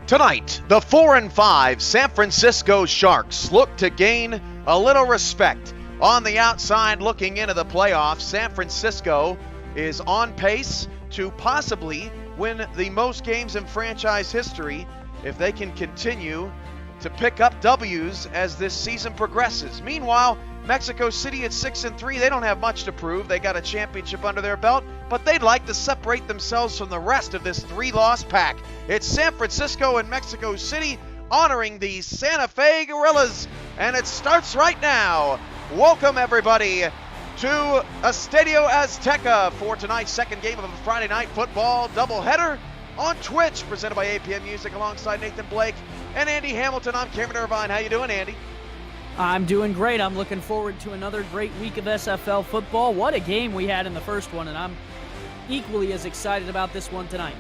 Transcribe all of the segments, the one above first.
Tonight, the 4-5 San Francisco Sharks look to gain a little respect. On the outside looking into the playoffs, San Francisco is on pace to possibly win the most games in franchise history if they can continue to pick up W's as this season progresses. Meanwhile, Mexico City at 6-3, they don't have much to prove. They got a championship under their belt, but they'd like to separate themselves from the rest of this three-loss pack. It's San Francisco and Mexico City honoring the Santa Fe Gorillas, and it starts right now. Welcome, everybody, to Estadio Azteca for tonight's second game of a Friday night football doubleheader on Twitch, presented by APM Music alongside Nathan Blake and Andy Hamilton. I'm Cameron Irvine. How you doing, Andy? I'm doing great. I'm looking forward to another great week of SFL football. What a game we had in the first one, and I'm equally as excited about this one tonight.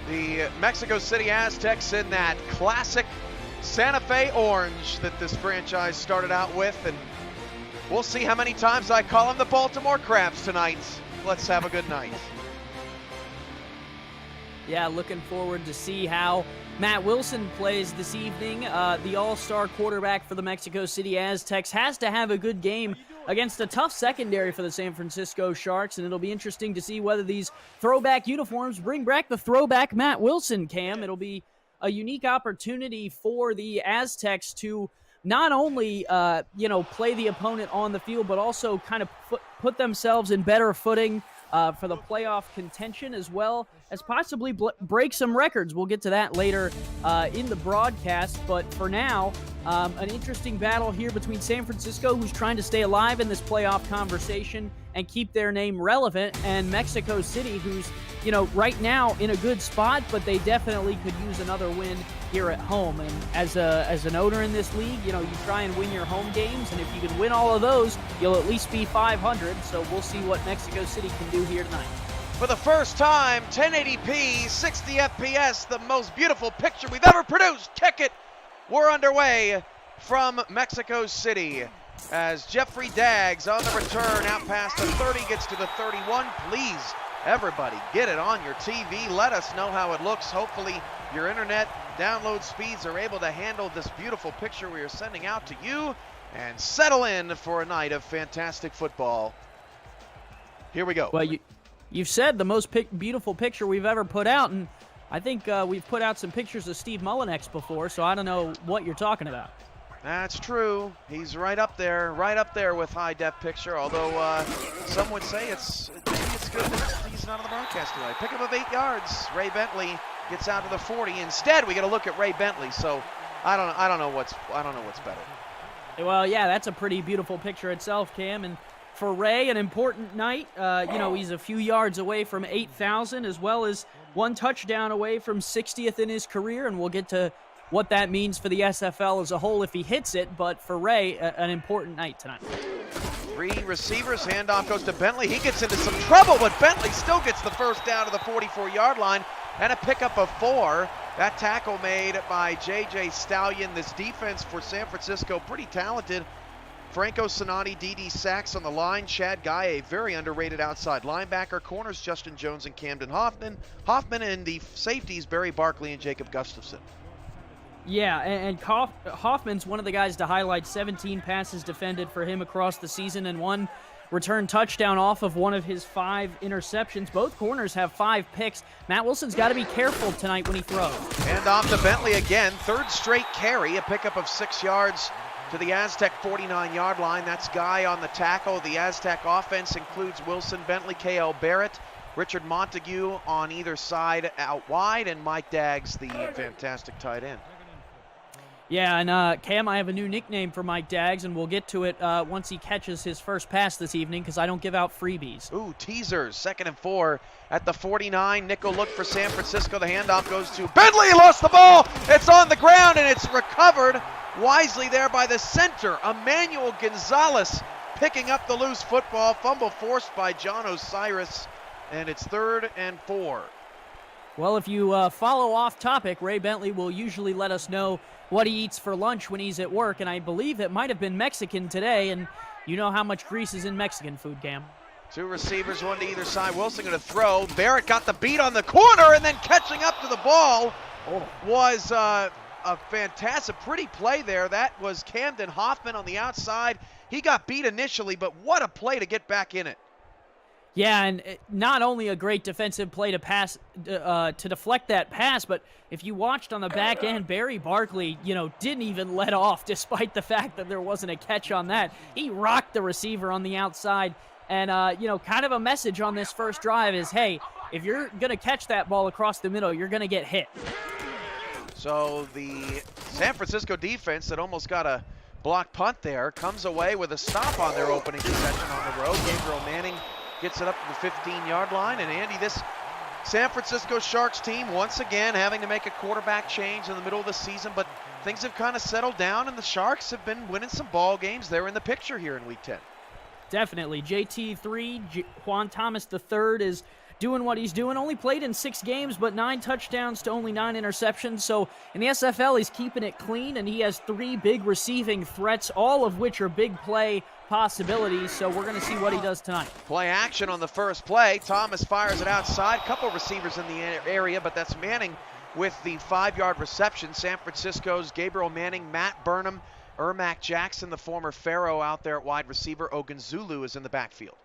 The Mexico City Aztecs in that classic Santa Fe orange that this franchise started out with, and we'll see how many times I call them the Baltimore Crabs tonight. Let's have a good night. Yeah, looking forward to see how Matt Wilson plays this evening. The all-star quarterback for the Mexico City Aztecs has to have a good game against a tough secondary for the San Francisco Sharks, and it'll be interesting to see whether these throwback uniforms bring back the throwback Matt Wilson, Cam. It'll be a unique opportunity for the Aztecs to not only, play the opponent on the field, but also kind of put themselves in better footing for the playoff contention, as well as possibly break some records. We'll get to that later in the broadcast, but for now, an interesting battle here between San Francisco, who's trying to stay alive in this playoff conversation and keep their name relevant, and Mexico City, who's, right now in a good spot, but they definitely could use another win here at home. And as an owner in this league, you try and win your home games, and if you can win all of those, you'll at least be 500. So we'll see what Mexico City can do here tonight. For the first time, 1080p, 60 FPS, the most beautiful picture we've ever produced. Kick it. We're underway from Mexico City as Jeffrey Daggs on the return out past the 30, gets to the 31. Please, everybody, get it on your TV. Let us know how it looks. Hopefully your internet download speeds are able to handle this beautiful picture we are sending out to you, and settle in for a night of fantastic football. Here we go. Well, you've said the most beautiful picture we've ever put out, and I think we've put out some pictures of Steve Mullinex before, so I don't know what you're talking about. That's true. He's right up there with high-def picture, although some would say maybe it's good that he's not on the broadcast tonight. Pickup of 8 yards. Ray Bentley gets out to the 40. Instead, we got to look at Ray Bentley, so I don't know what's better. Well, yeah, that's a pretty beautiful picture itself, Cam, and for Ray, an important night. He's a few yards away from 8,000, as well as one touchdown away from 60th in his career, and we'll get to what that means for the SFL as a whole if he hits it. But for Ray, an important night tonight. 3 receivers, handoff goes to Bentley. He gets into some trouble, but Bentley still gets the first down to the 44-yard line and a pickup of 4. That tackle made by J.J. Stallion. This defense for San Francisco, pretty talented. Franco Sonati, D.D. Sachs on the line. Chad Guy, a very underrated outside linebacker. Corners, Justin Jones and Camden Hoffman. Hoffman and the safeties, Barry Barkley and Jacob Gustafson. Yeah, and Hoffman's one of the guys to highlight. 17 passes defended for him across the season and 1 return touchdown off of one of his 5 interceptions. Both corners have 5 picks. Matt Wilson's got to be careful tonight when he throws. And off to Bentley again. 3rd straight carry, a pickup of 6 yards to the Aztec 49-yard line. That's Guy on the tackle. The Aztec offense includes Wilson, Bentley, K.L. Barrett, Richard Montague on either side out wide, and Mike Daggs, the fantastic tight end. Yeah, and Cam, I have a new nickname for Mike Daggs, and we'll get to it once he catches his first pass this evening, because I don't give out freebies. Ooh, teasers. 2nd and 4 at the 49. Nickel look for San Francisco. The handoff goes to Bentley. He lost the ball. It's on the ground, and it's recovered wisely there by the center, Emmanuel Gonzalez, picking up the loose football. Fumble forced by John Osiris, and it's 3rd and 4. Well, if you follow off topic, Ray Bentley will usually let us know what he eats for lunch when he's at work, and I believe it might have been Mexican today, and you know how much grease is in Mexican food, Cam. Two receivers, one to either side. Wilson going to throw. Barrett got the beat on the corner, and then catching up to the ball was a fantastic, pretty play there. That was Camden Hoffman on the outside. He got beat initially, but what a play to get back in it. Yeah, and not only a great defensive play to pass, to deflect that pass, but if you watched on the back end, Barry Barkley, didn't even let off despite the fact that there wasn't a catch on that. He rocked the receiver on the outside. And, kind of a message on this first drive is, hey, if you're going to catch that ball across the middle, you're going to get hit. So the San Francisco defense that almost got a block punt there comes away with a stop on their opening possession on the road. Gabriel Manning gets it up to the 15-yard line. And, Andy, this San Francisco Sharks team, once again, having to make a quarterback change in the middle of the season, but things have kind of settled down, and the Sharks have been winning some ball games. They're in the picture here in Week 10. Definitely. JT3, Juan Thomas III is doing what he's doing. Only played in 6 games, but 9 touchdowns to only 9 interceptions. So in the SFL, he's keeping it clean, and he has 3 big receiving threats, all of which are big play possibilities. So we're going to see what he does tonight. Play action on the first play. Thomas fires it outside. Couple receivers in the area, but that's Manning with the 5-yard reception. San Francisco's Gabriel Manning, Matt Burnham, Ermac Jackson, the former Pharaoh, out there at wide receiver. Ogunzulu is in the backfield.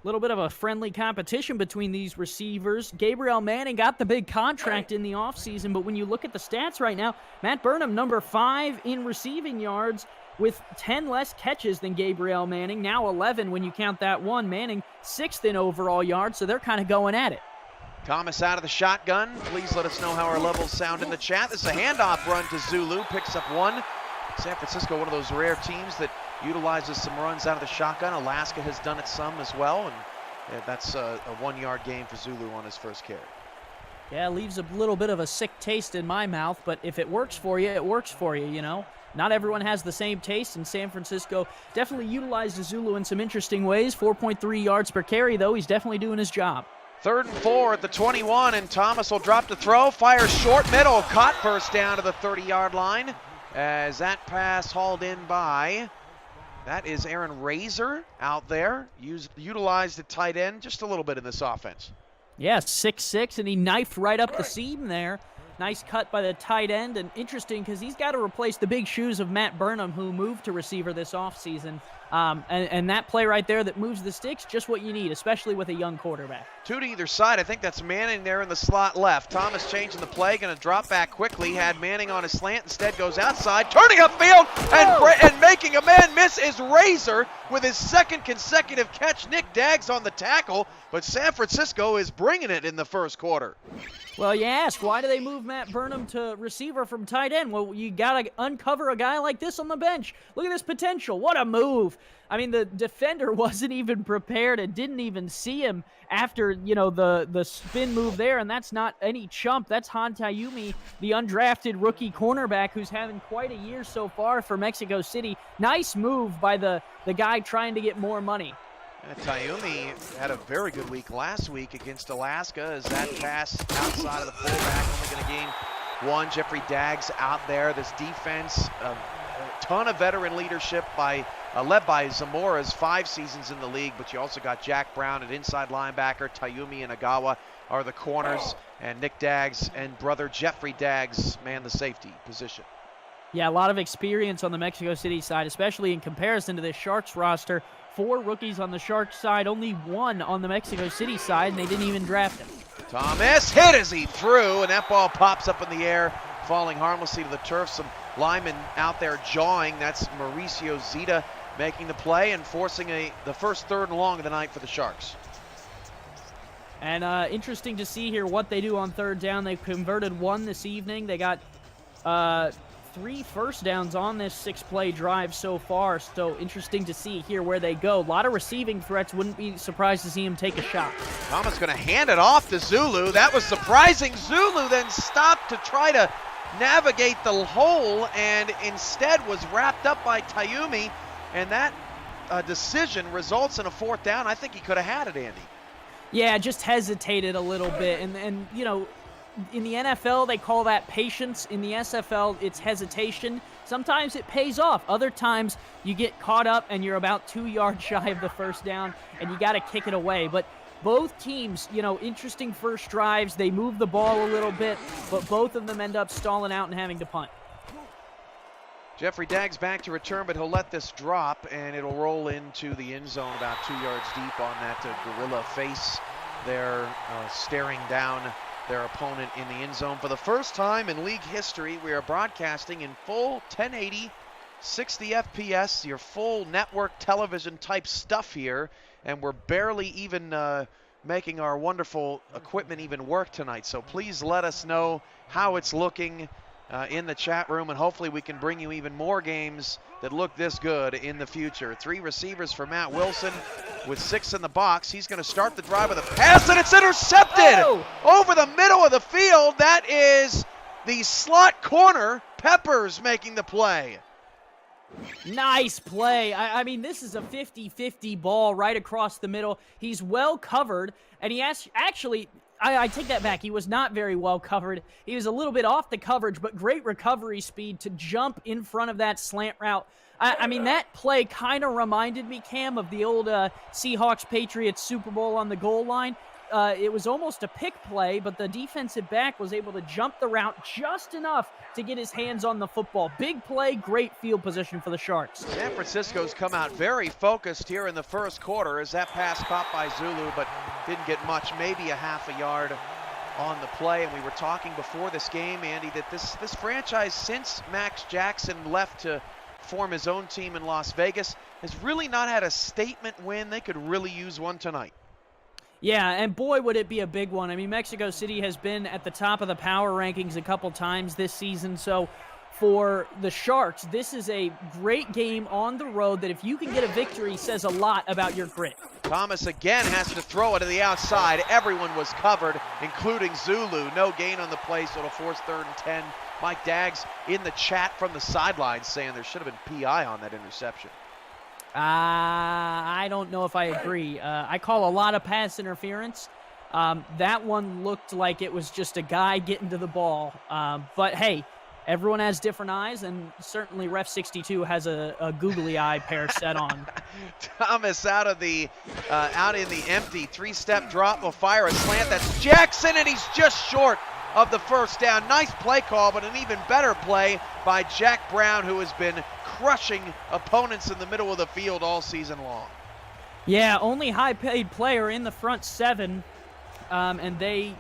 A little bit of a friendly competition between these receivers. Gabriel Manning got the big contract in the offseason, but when you look at the stats right now, Matt Burnham, number 5 in receiving yards with 10 less catches than Gabriel Manning, now 11 when you count that one. Manning 6th in overall yards, so they're kind of going at it. Thomas out of the shotgun. Please let us know how our levels sound in the chat. This is a handoff run to Zulu, picks up 1. San Francisco, one of those rare teams that utilizes some runs out of the shotgun. Alaska has done it some as well, and that's a 1-yard gain for Zulu on his first carry. Yeah, leaves a little bit of a sick taste in my mouth, but if it works for you, it works for you, Not everyone has the same taste, and San Francisco definitely utilizes Zulu in some interesting ways. 4.3 yards per carry, though. He's definitely doing his job. 3rd and 4 at the 21, and Thomas will drop the throw, fires short middle, caught first down to the 30-yard line. As that pass hauled in by, that is Aaron Razor out there, utilized at tight end just a little bit in this offense. Yeah, 6'6", and he knifed right up the seam there. Nice cut by the tight end, and interesting because he's got to replace the big shoes of Matt Burnham, who moved to receiver this offseason. And that play right there that moves the sticks, just what you need, especially with a young quarterback. 2 to either side. I think that's Manning there in the slot left. Thomas changing the play, going to drop back quickly. Had Manning on his slant, instead goes outside, turning upfield, and making a man miss is Razor with his 2nd consecutive catch. Nick Daggs on the tackle, but San Francisco is bringing it in the first quarter. Well, you ask, why do they move Matt Burnham to receiver from tight end? Well, you got to uncover a guy like this on the bench. Look at this potential. What a move. I mean, the defender wasn't even prepared and didn't even see him after, the spin move there, and that's not any chump. That's Han Tayumi, the undrafted rookie cornerback who's having quite a year so far for Mexico City. Nice move by the guy trying to get more money. Tayumi had a very good week last week against Alaska as that pass outside of the fullback, only going to gain 1. Jeffrey Daggs out there. This defense, a ton of veteran leadership led by Zamora's 5 seasons in the league, but you also got Jack Brown at inside linebacker. Tayumi and Agawa are the corners, and Nick Daggs and brother Jeffrey Daggs man the safety position. Yeah, a lot of experience on the Mexico City side, especially in comparison to this Sharks roster. 4 rookies on the Sharks side, only 1 on the Mexico City side, and they didn't even draft him. Thomas hit as he threw, and that ball pops up in the air, falling harmlessly to the turf. Some linemen out there jawing. That's Mauricio Zita making the play and forcing the first 3rd and long of the night for the Sharks. And interesting to see here what they do on 3rd down. They've converted 1 this evening. They got 3 first downs on this 6-play drive so far, so interesting to see here where they go. A lot of receiving threats. Wouldn't be surprised to see him take a shot. Thomas going to hand it off to Zulu. That was surprising. Zulu then stopped to try to navigate the hole and instead was wrapped up by Tayumi, and that decision results in a 4th down. I think he could have had it, Andy. Yeah, just hesitated a little bit, and in the NFL, they call that patience. In the SFL, it's hesitation. Sometimes it pays off. Other times, you get caught up and you're about 2 yards shy of the first down, and you got to kick it away. But both teams, interesting first drives. They move the ball a little bit, but both of them end up stalling out and having to punt. Jeffrey Daggs back to return, but he'll let this drop, and it'll roll into the end zone about 2 yards deep on that gorilla face there, staring down their opponent in the end zone. For the first time in league history, we are broadcasting in full 1080, 60 FPS, your full network television type stuff here, and we're barely even making our wonderful equipment even work tonight. So please let us know how it's looking in the chat room, and hopefully we can bring you even more games that look this good in the future. 3 receivers for Matt Wilson with 6 in the box. He's going to start the drive with a pass, and it's intercepted over the middle of the field. That is the slot corner, Peppers, making the play. Nice play. I mean, this is a 50-50 ball right across the middle. He's well covered, and he actually... I take that back. He was not very well covered. He was a little bit off the coverage, but great recovery speed to jump in front of that slant route. I mean, that play kind of reminded me, Cam, of the old Seahawks-Patriots Super Bowl on the goal line. It was almost a pick play, but the defensive back was able to jump the route just enough to get his hands on the football. Big play, great field position for the Sharks. San Francisco's come out very focused here in the first quarter as that pass caught by Zulu, but didn't get much, maybe a half a yard on the play. And we were talking before this game, Andy, that this franchise, since Max Jackson left to form his own team in Las Vegas, has really not had a statement win. They could really use one tonight. Yeah, and boy, would it be a big one. I mean, Mexico City has been at the top of the power rankings a couple times this season, so for the Sharks, this is a great game on the road that if you can get a victory says a lot about your grit. Thomas again has to throw it to the outside. Everyone was covered, including Zulu. No gain on the play, so it'll force 3rd and 10. Mike Daggs in the chat from the sidelines saying there should have been PI on that interception. I don't know if I agree. I call a lot of pass interference. That one looked like it was just a guy getting to the ball. But hey, everyone has different eyes, and certainly Ref 62 has a googly eye pair set on. Thomas out in the empty 3-step drop will fire a slant. That's Jackson, and he's just short of the first down. Nice play call, but an even better play by Jack Brown, who has been crushing opponents in the middle of the field all season long. Yeah, only high-paid player in the front 7, and they,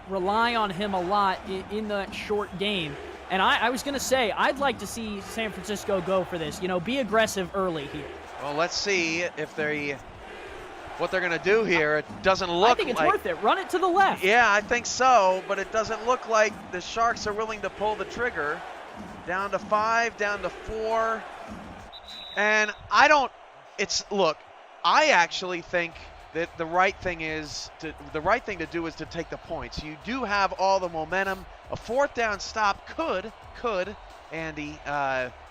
rely on him a lot in that short game. And I was going to say, I'd like to see San Francisco go for this. Be aggressive early here. Well, let's see if what they're going to do here. It doesn't look like... I think it's worth it. Run it to the left. Yeah, I think so, but it doesn't look like the Sharks are willing to pull the trigger. Down to 5, down to 4. And look, I actually think that the right thing to do is to take the points. You do have all the momentum. A 4th down stop could, Andy,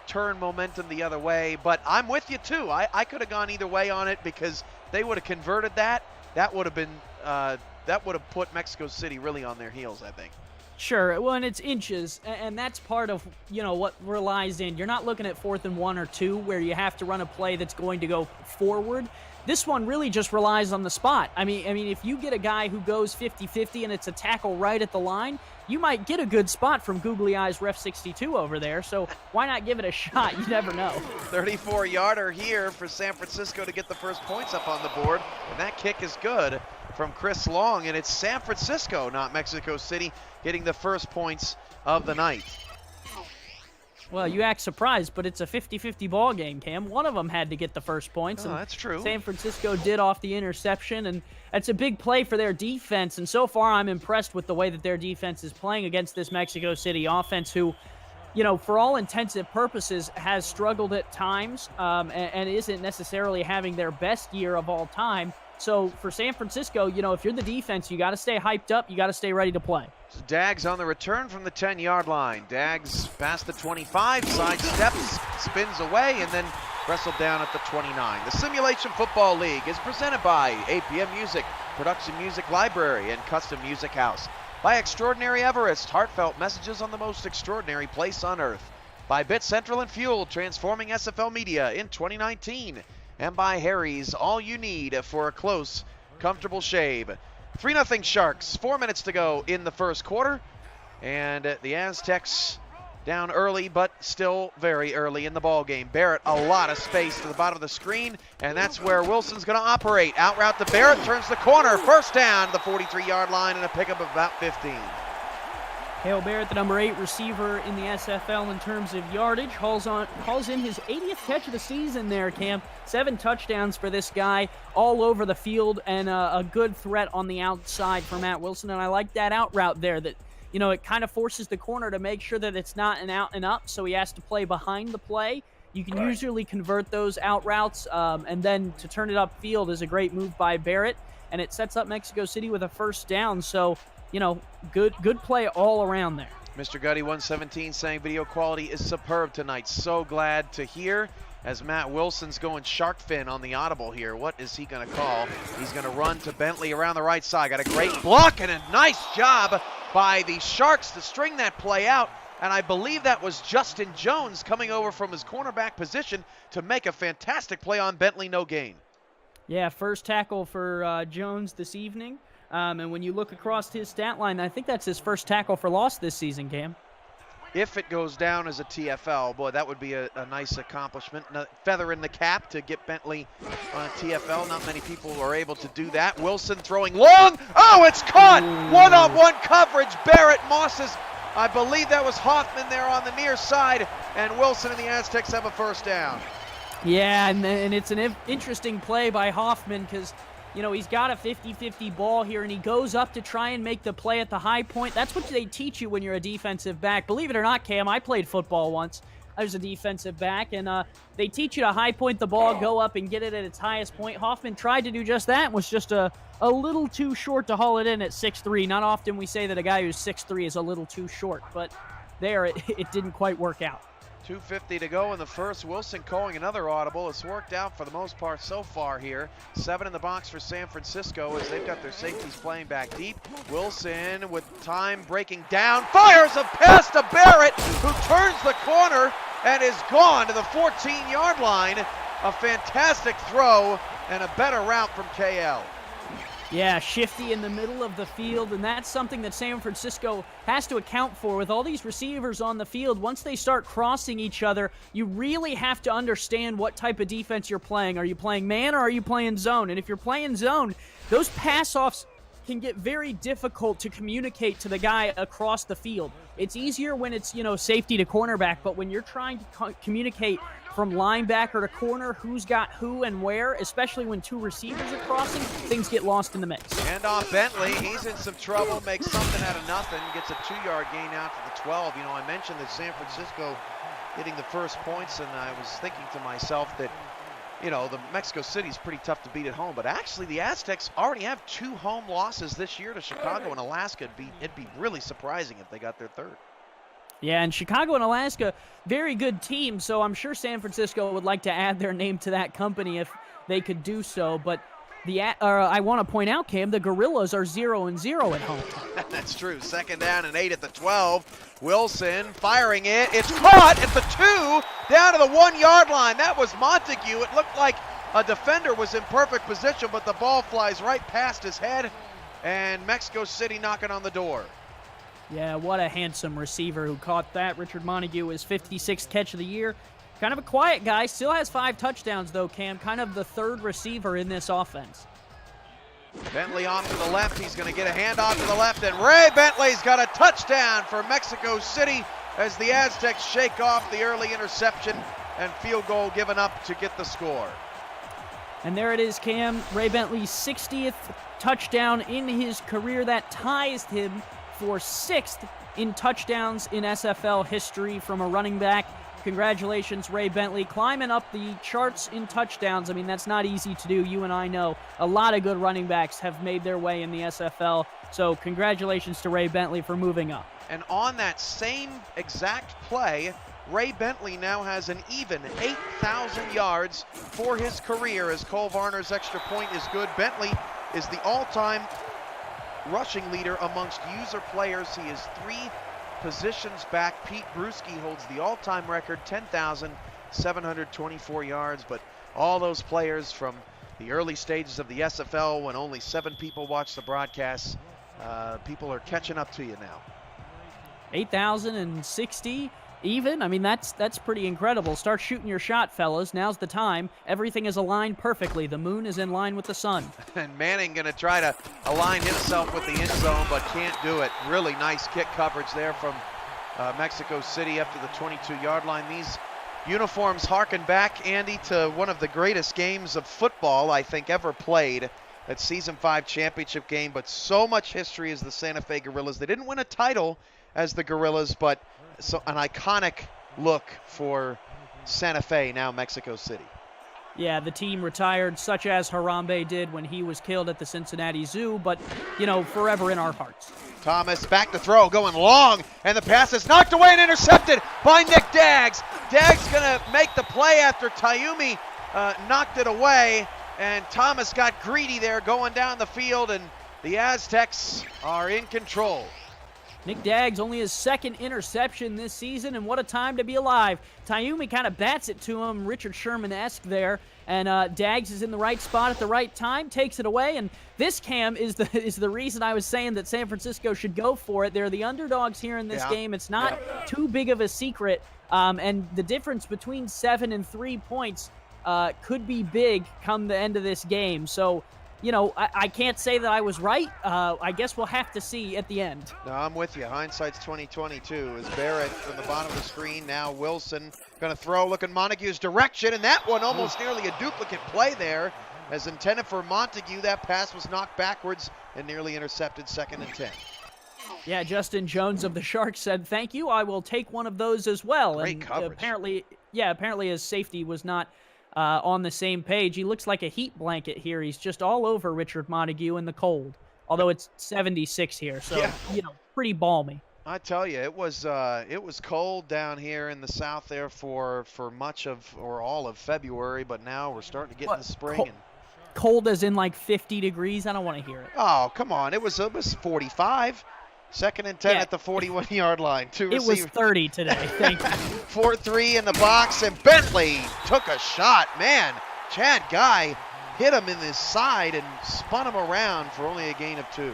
turn momentum the other way. But I'm with you too. I could have gone either way on it because they would have converted that. That would have put Mexico City really on their heels, I think. Sure, well, and it's inches, and that's part of, what relies in. You're not looking at 4th and 1 or 2 where you have to run a play that's going to go forward. This one really just relies on the spot. I mean, if you get a guy who goes 50-50 and it's a tackle right at the line, you might get a good spot from Googly Eyes Ref 62 over there, so why not give it a shot? You never know. 34-yarder here for San Francisco to get the first points up on the board, and that kick is good from Chris Long, and it's San Francisco, not Mexico City, getting the first points of the night. Well, you act surprised, but it's a 50-50 ball game, Cam. One of them had to get the first points. Oh, that's true. San Francisco did off the interception, and that's a big play for their defense. And so far, I'm impressed with the way that their defense is playing against this Mexico City offense who, for all intents and purposes, has struggled at times and isn't necessarily having their best year of all time. So for San Francisco, if you're the defense, you got to stay hyped up. You got to stay ready to play. So Daggs on the return from the 10-yard line. Daggs past the 25, sidesteps, spins away, and then wrestled down at the 29. The Simulation Football League is presented by APM Music, Production Music Library, and Custom Music House. By Extraordinary Everest, heartfelt messages on the most extraordinary place on earth. By Bit Central and Fuel, transforming SFL media in 2019. And by Harry's, all you need for a close, comfortable shave. 3-0 Sharks, 4 minutes to go in the first quarter. And the Aztecs down early, but still very early in the ball game. Barrett, a lot of space to the bottom of the screen, and that's where Wilson's going to operate. Out route to Barrett, turns the corner, first down to the 43-yard line, and a pickup of about 15. Hale Barrett, the number 8 receiver in the SFL in terms of yardage, hauls in his 80th catch of the season there, Cam. 7 touchdowns for this guy all over the field, and a good threat on the outside for Matt Wilson, and I like that out route there that, you know, it kind of forces the corner to make sure that it's not an out and up, so he has to play behind the play. You can usually convert those out routes, and then to turn it upfield is a great move by Barrett, and it sets up Mexico City with a first down. So, you know, good play all around there. Mr. Gutty 117 saying video quality is superb tonight. So glad to hear. As Matt Wilson's going shark fin on the audible here. What is he going to call? He's going to run to Bentley around the right side. Got a great block and a nice job by the Sharks to string that play out. And I believe that was Justin Jones coming over from his cornerback position to make a fantastic play on Bentley, no gain. Yeah, first tackle for Jones this evening. And when you look across his stat line, I think that's his first tackle for loss this season, Cam. If it goes down as a TFL, boy, that would be a nice accomplishment. A feather in the cap to get Bentley on a TFL. Not many people are able to do that. Wilson throwing long. Oh, it's caught! One-on-one coverage. Barrett Mosses. I believe that was Hoffman there on the near side. And Wilson and the Aztecs have a first down. Yeah, and it's an interesting play by Hoffman because, you know, he's got a 50-50 ball here, and he goes up to try and make the play at the high point. That's what they teach you when you're a defensive back. Believe it or not, Cam, I played football once. I was a defensive back, and they teach you to high point the ball, go up and get it at its highest point. Hoffman tried to do just that and was just a little too short to haul it in at 6'3". Not often we say that a guy who's 6'3" is a little too short, but there it didn't quite work out. 2:50 to go in the first. Wilson calling another audible. It's worked out for the most part so far here. 7 in the box for San Francisco as they've got their safeties playing back deep. Wilson with time breaking down, fires a pass to Barrett, who turns the corner and is gone to the 14-yard line. A fantastic throw and a better route from KL. Yeah, shifty in the middle of the field, and that's something that San Francisco has to account for. With all these receivers on the field, once they start crossing each other, you really have to understand what type of defense you're playing. Are you playing man or are you playing zone? And if you're playing zone, those pass-offs can get very difficult to communicate to the guy across the field. It's easier when it's, you know, safety to cornerback, but when you're trying to communicate from linebacker to corner, who's got who and where, especially when 2 receivers are crossing, things get lost in the mix. And off Bentley, he's in some trouble, makes something out of nothing, gets a 2-yard gain out to the 12. You know, I mentioned that San Francisco getting the first points, and I was thinking to myself that, you know, the Mexico City is pretty tough to beat at home, but actually the Aztecs already have 2 home losses this year to Chicago and Alaska. It'd be really surprising if they got their third. Yeah, and Chicago and Alaska, very good team, so I'm sure San Francisco would like to add their name to that company if they could do so. But I want to point out, Cam, the Gorillas are 0-0 at home. That's true. 2nd down and 8 at the 12. Wilson firing it. It's caught at the 2, down to the 1-yard line. That was Montague. It looked like a defender was in perfect position, but the ball flies right past his head, and Mexico City knocking on the door. Yeah, what a handsome receiver who caught that. Richard Montague, his 56th catch of the year. Kind of a quiet guy. Still has 5 touchdowns, though, Cam. Kind of the 3rd receiver in this offense. Bentley off to the left. He's going to get a handoff to the left, and Ray Bentley's got a touchdown for Mexico City as the Aztecs shake off the early interception and field goal given up to get the score. And there it is, Cam. Ray Bentley's 60th touchdown in his career. That ties him for 6th in touchdowns in SFL history from a running back. Congratulations, Ray Bentley, climbing up the charts in touchdowns. I mean, that's not easy to do. You and I know a lot of good running backs have made their way in the SFL. So congratulations to Ray Bentley for moving up. And on that same exact play, Ray Bentley now has an even 8,000 yards for his career as Cole Varner's extra point is good. Bentley is the all-time rushing leader amongst user players. He is 3 positions back. Pete Bruschi holds the all-time record, 10,724 yards, but all those players from the early stages of the SFL when only 7 people watched the broadcasts, people are catching up to you now. 8,060 even. I mean, that's pretty incredible. Start shooting your shot, fellas. Now's the time. Everything is aligned perfectly. The moon is in line with the sun. And Manning going to try to align himself with the end zone, but can't do it. Really nice kick coverage there from Mexico City up to the 22-yard line. These uniforms harken back, Andy, to one of the greatest games of football I think ever played. That Season 5 championship game, but so much history as the Santa Fe Gorillas. They didn't win a title as the Gorillas, but so an iconic look for Santa Fe, now Mexico City. Yeah, the team retired, such as Harambe did when he was killed at the Cincinnati Zoo, but, you know, forever in our hearts. Thomas back to throw, going long, and the pass is knocked away and intercepted by Nick Daggs. Daggs going to make the play after Tayumi knocked it away, and Thomas got greedy there going down the field, and the Aztecs are in control. Nick Daggs only his 2nd interception this season, and what a time to be alive. Tayumi kind of bats it to him, Richard Sherman-esque there, and Daggs is in the right spot at the right time, takes it away, and this, Cam, is the reason I was saying that San Francisco should go for it. They're the underdogs here in this game. It's not too big of a secret, and the difference between 7 and 3 points could be big come the end of this game. So, you know, I can't say that I was right. I guess we'll have to see at the end. No, I'm with you. Hindsight's 20/22. As Barrett from the bottom of the screen. Now Wilson going to throw, looking Montague's direction, and that one almost nearly a duplicate play there. As intended for Montague, that pass was knocked backwards and nearly intercepted, 2nd and 10. Yeah, Justin Jones of the Sharks said, "Thank you. I will take one of those as well." Great and coverage. Apparently his safety was not on the same page. He looks like a heat blanket here. He's just all over Richard Montague in the cold, although it's 76 here, so you know, pretty balmy. I tell you, it was cold down here in the south there for much of or all of February, but now we're starting to get in the spring. Cold as in like 50 degrees? I don't want to hear it. Oh, come on. It was 45. 2nd and 10 at the 41-yard line. It was 30 today. Thank you. 4-3 in the box, and Bentley took a shot. Man, Chad Guy hit him in his side and spun him around for only a gain of 2.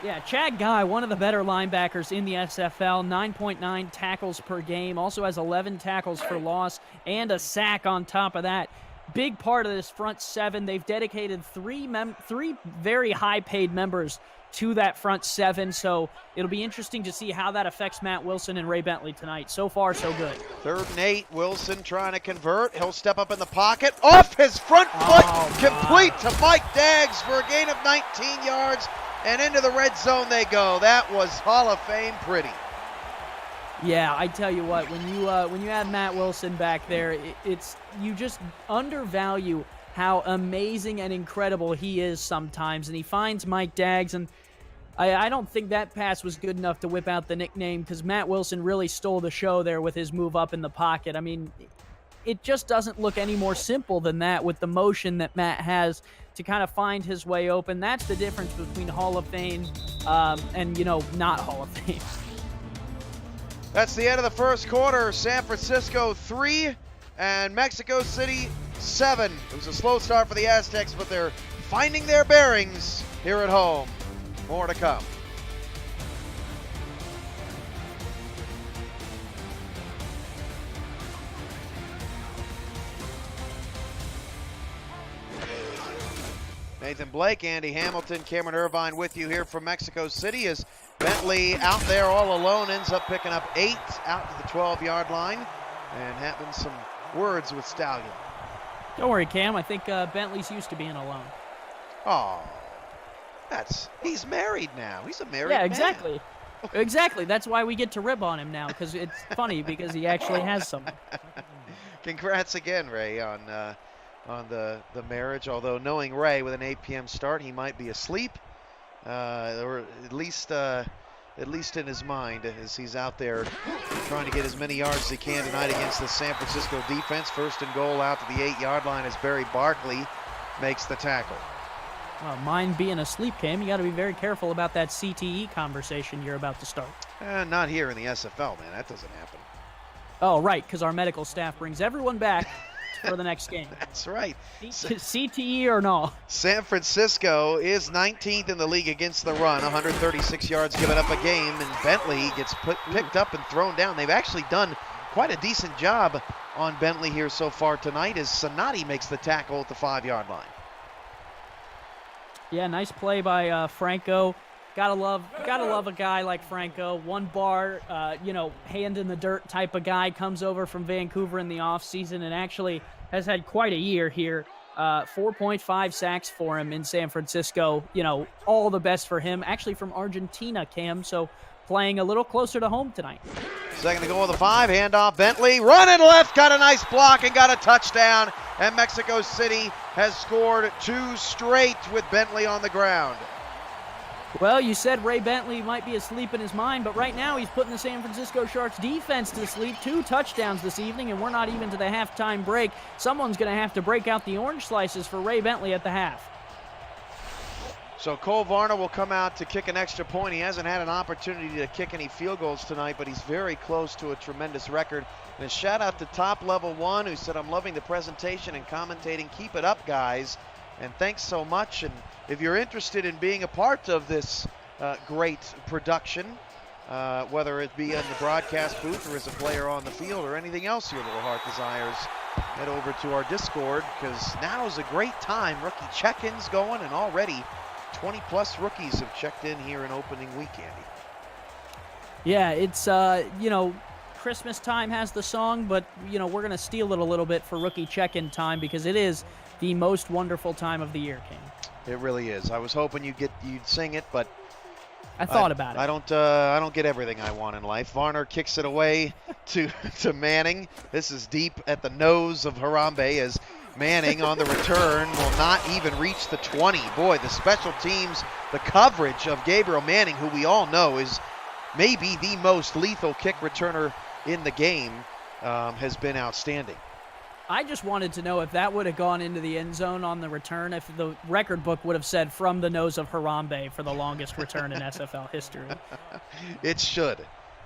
Yeah, Chad Guy, one of the better linebackers in the SFL, 9.9 tackles per game, also has 11 tackles for loss and a sack on top of that. Big part of this front 7. They've dedicated 3 very high-paid members to that front 7, so it'll be interesting to see how that affects Matt Wilson and Ray Bentley tonight. So far, so good. 3rd and 8, Wilson trying to convert. He'll step up in the pocket. Off his front foot, complete to Mike Daggs for a gain of 19 yards, and into the red zone they go. That was Hall of Fame pretty. Yeah, I tell you what, when you have Matt Wilson back there, you just undervalue how amazing and incredible he is sometimes, and he finds Mike Daggs, and I don't think that pass was good enough to whip out the nickname, because Matt Wilson really stole the show there with his move up in the pocket. I mean, it just doesn't look any more simple than that with the motion that Matt has to kind of find his way open. That's the difference between Hall of Fame and, you know, not Hall of Fame. That's the end of the first quarter. San Francisco 3 and Mexico City 7. It was a slow start for the Aztecs, but they're finding their bearings here at home. More to come. Nathan Blake, Andy Hamilton, Cameron Irvine with you here from Mexico City as Bentley out there all alone ends up picking up 8 out to the 12-yard line and having some words with Stallion. Don't worry, Cam. I think Bentley's used to being alone. Oh, he's married now. He's a married man. Yeah, exactly. Exactly. That's why we get to rib on him now, because it's funny because he actually has someone. Congrats again, Ray, on the marriage. Although knowing Ray with an 8 p.m. start, he might be asleep, or at least in his mind, as he's out there trying to get as many yards as he can tonight against the San Francisco defense. 1st and goal out to the 8-yard line as Barry Barkley makes the tackle. Well, mine being asleep, Cam, you got to be very careful about that CTE conversation you're about to start. Not here in the SFL, man. That doesn't happen. Oh, right, because our medical staff brings everyone back for the next game. That's right. CTE or no. San Francisco is 19th in the league against the run, 136 yards given up a game, and Bentley gets picked up and thrown down. They've actually done quite a decent job on Bentley here so far tonight as Sonati makes the tackle at the 5-yard line. Yeah, nice play by Franco. Gotta love a guy like Franco. One bar, hand in the dirt type of guy, comes over from Vancouver in the offseason and actually has had quite a year here. 4.5 sacks for him in San Francisco. All the best for him. Actually from Argentina, Cam, so playing a little closer to home tonight. Second to go on the 5, handoff Bentley, running left, got a nice block and got a touchdown. And Mexico City has scored 2 straight with Bentley on the ground. Well, you said Ray Bentley might be asleep in his mind, but right now he's putting the San Francisco Sharks defense to sleep. 2 touchdowns this evening, and we're not even to the halftime break. Someone's going to have to break out the orange slices for Ray Bentley at the half. So Cole Varner will come out to kick an extra point. He hasn't had an opportunity to kick any field goals tonight, but he's very close to a tremendous record. And a shout out to Top Level 1, who said, "I'm loving the presentation and commentating. Keep it up, guys. And thanks so much. And if you're interested in being a part of this great production, whether it be in the broadcast booth or as a player on the field or anything else your little heart desires, head over to our Discord, because now is a great time. Rookie check-ins going, and already 20-plus rookies have checked in here in opening week, Andy. Yeah, it's, Christmas time has the song, but, we're going to steal it a little bit for rookie check-in time because it is the most wonderful time of the year, King. It really is. I was hoping you'd sing it, but I thought about it. I don't get everything I want in life. Varner kicks it away to Manning. This is deep at the nose of Harambe as Manning on the return will not even reach the 20. Boy, the special teams, the coverage of Gabriel Manning, who we all know is maybe the most lethal kick returner in the game, has been outstanding. I just wanted to know if that would have gone into the end zone on the return, if the record book would have said from the nose of Harambe for the longest return in SFL history. It should.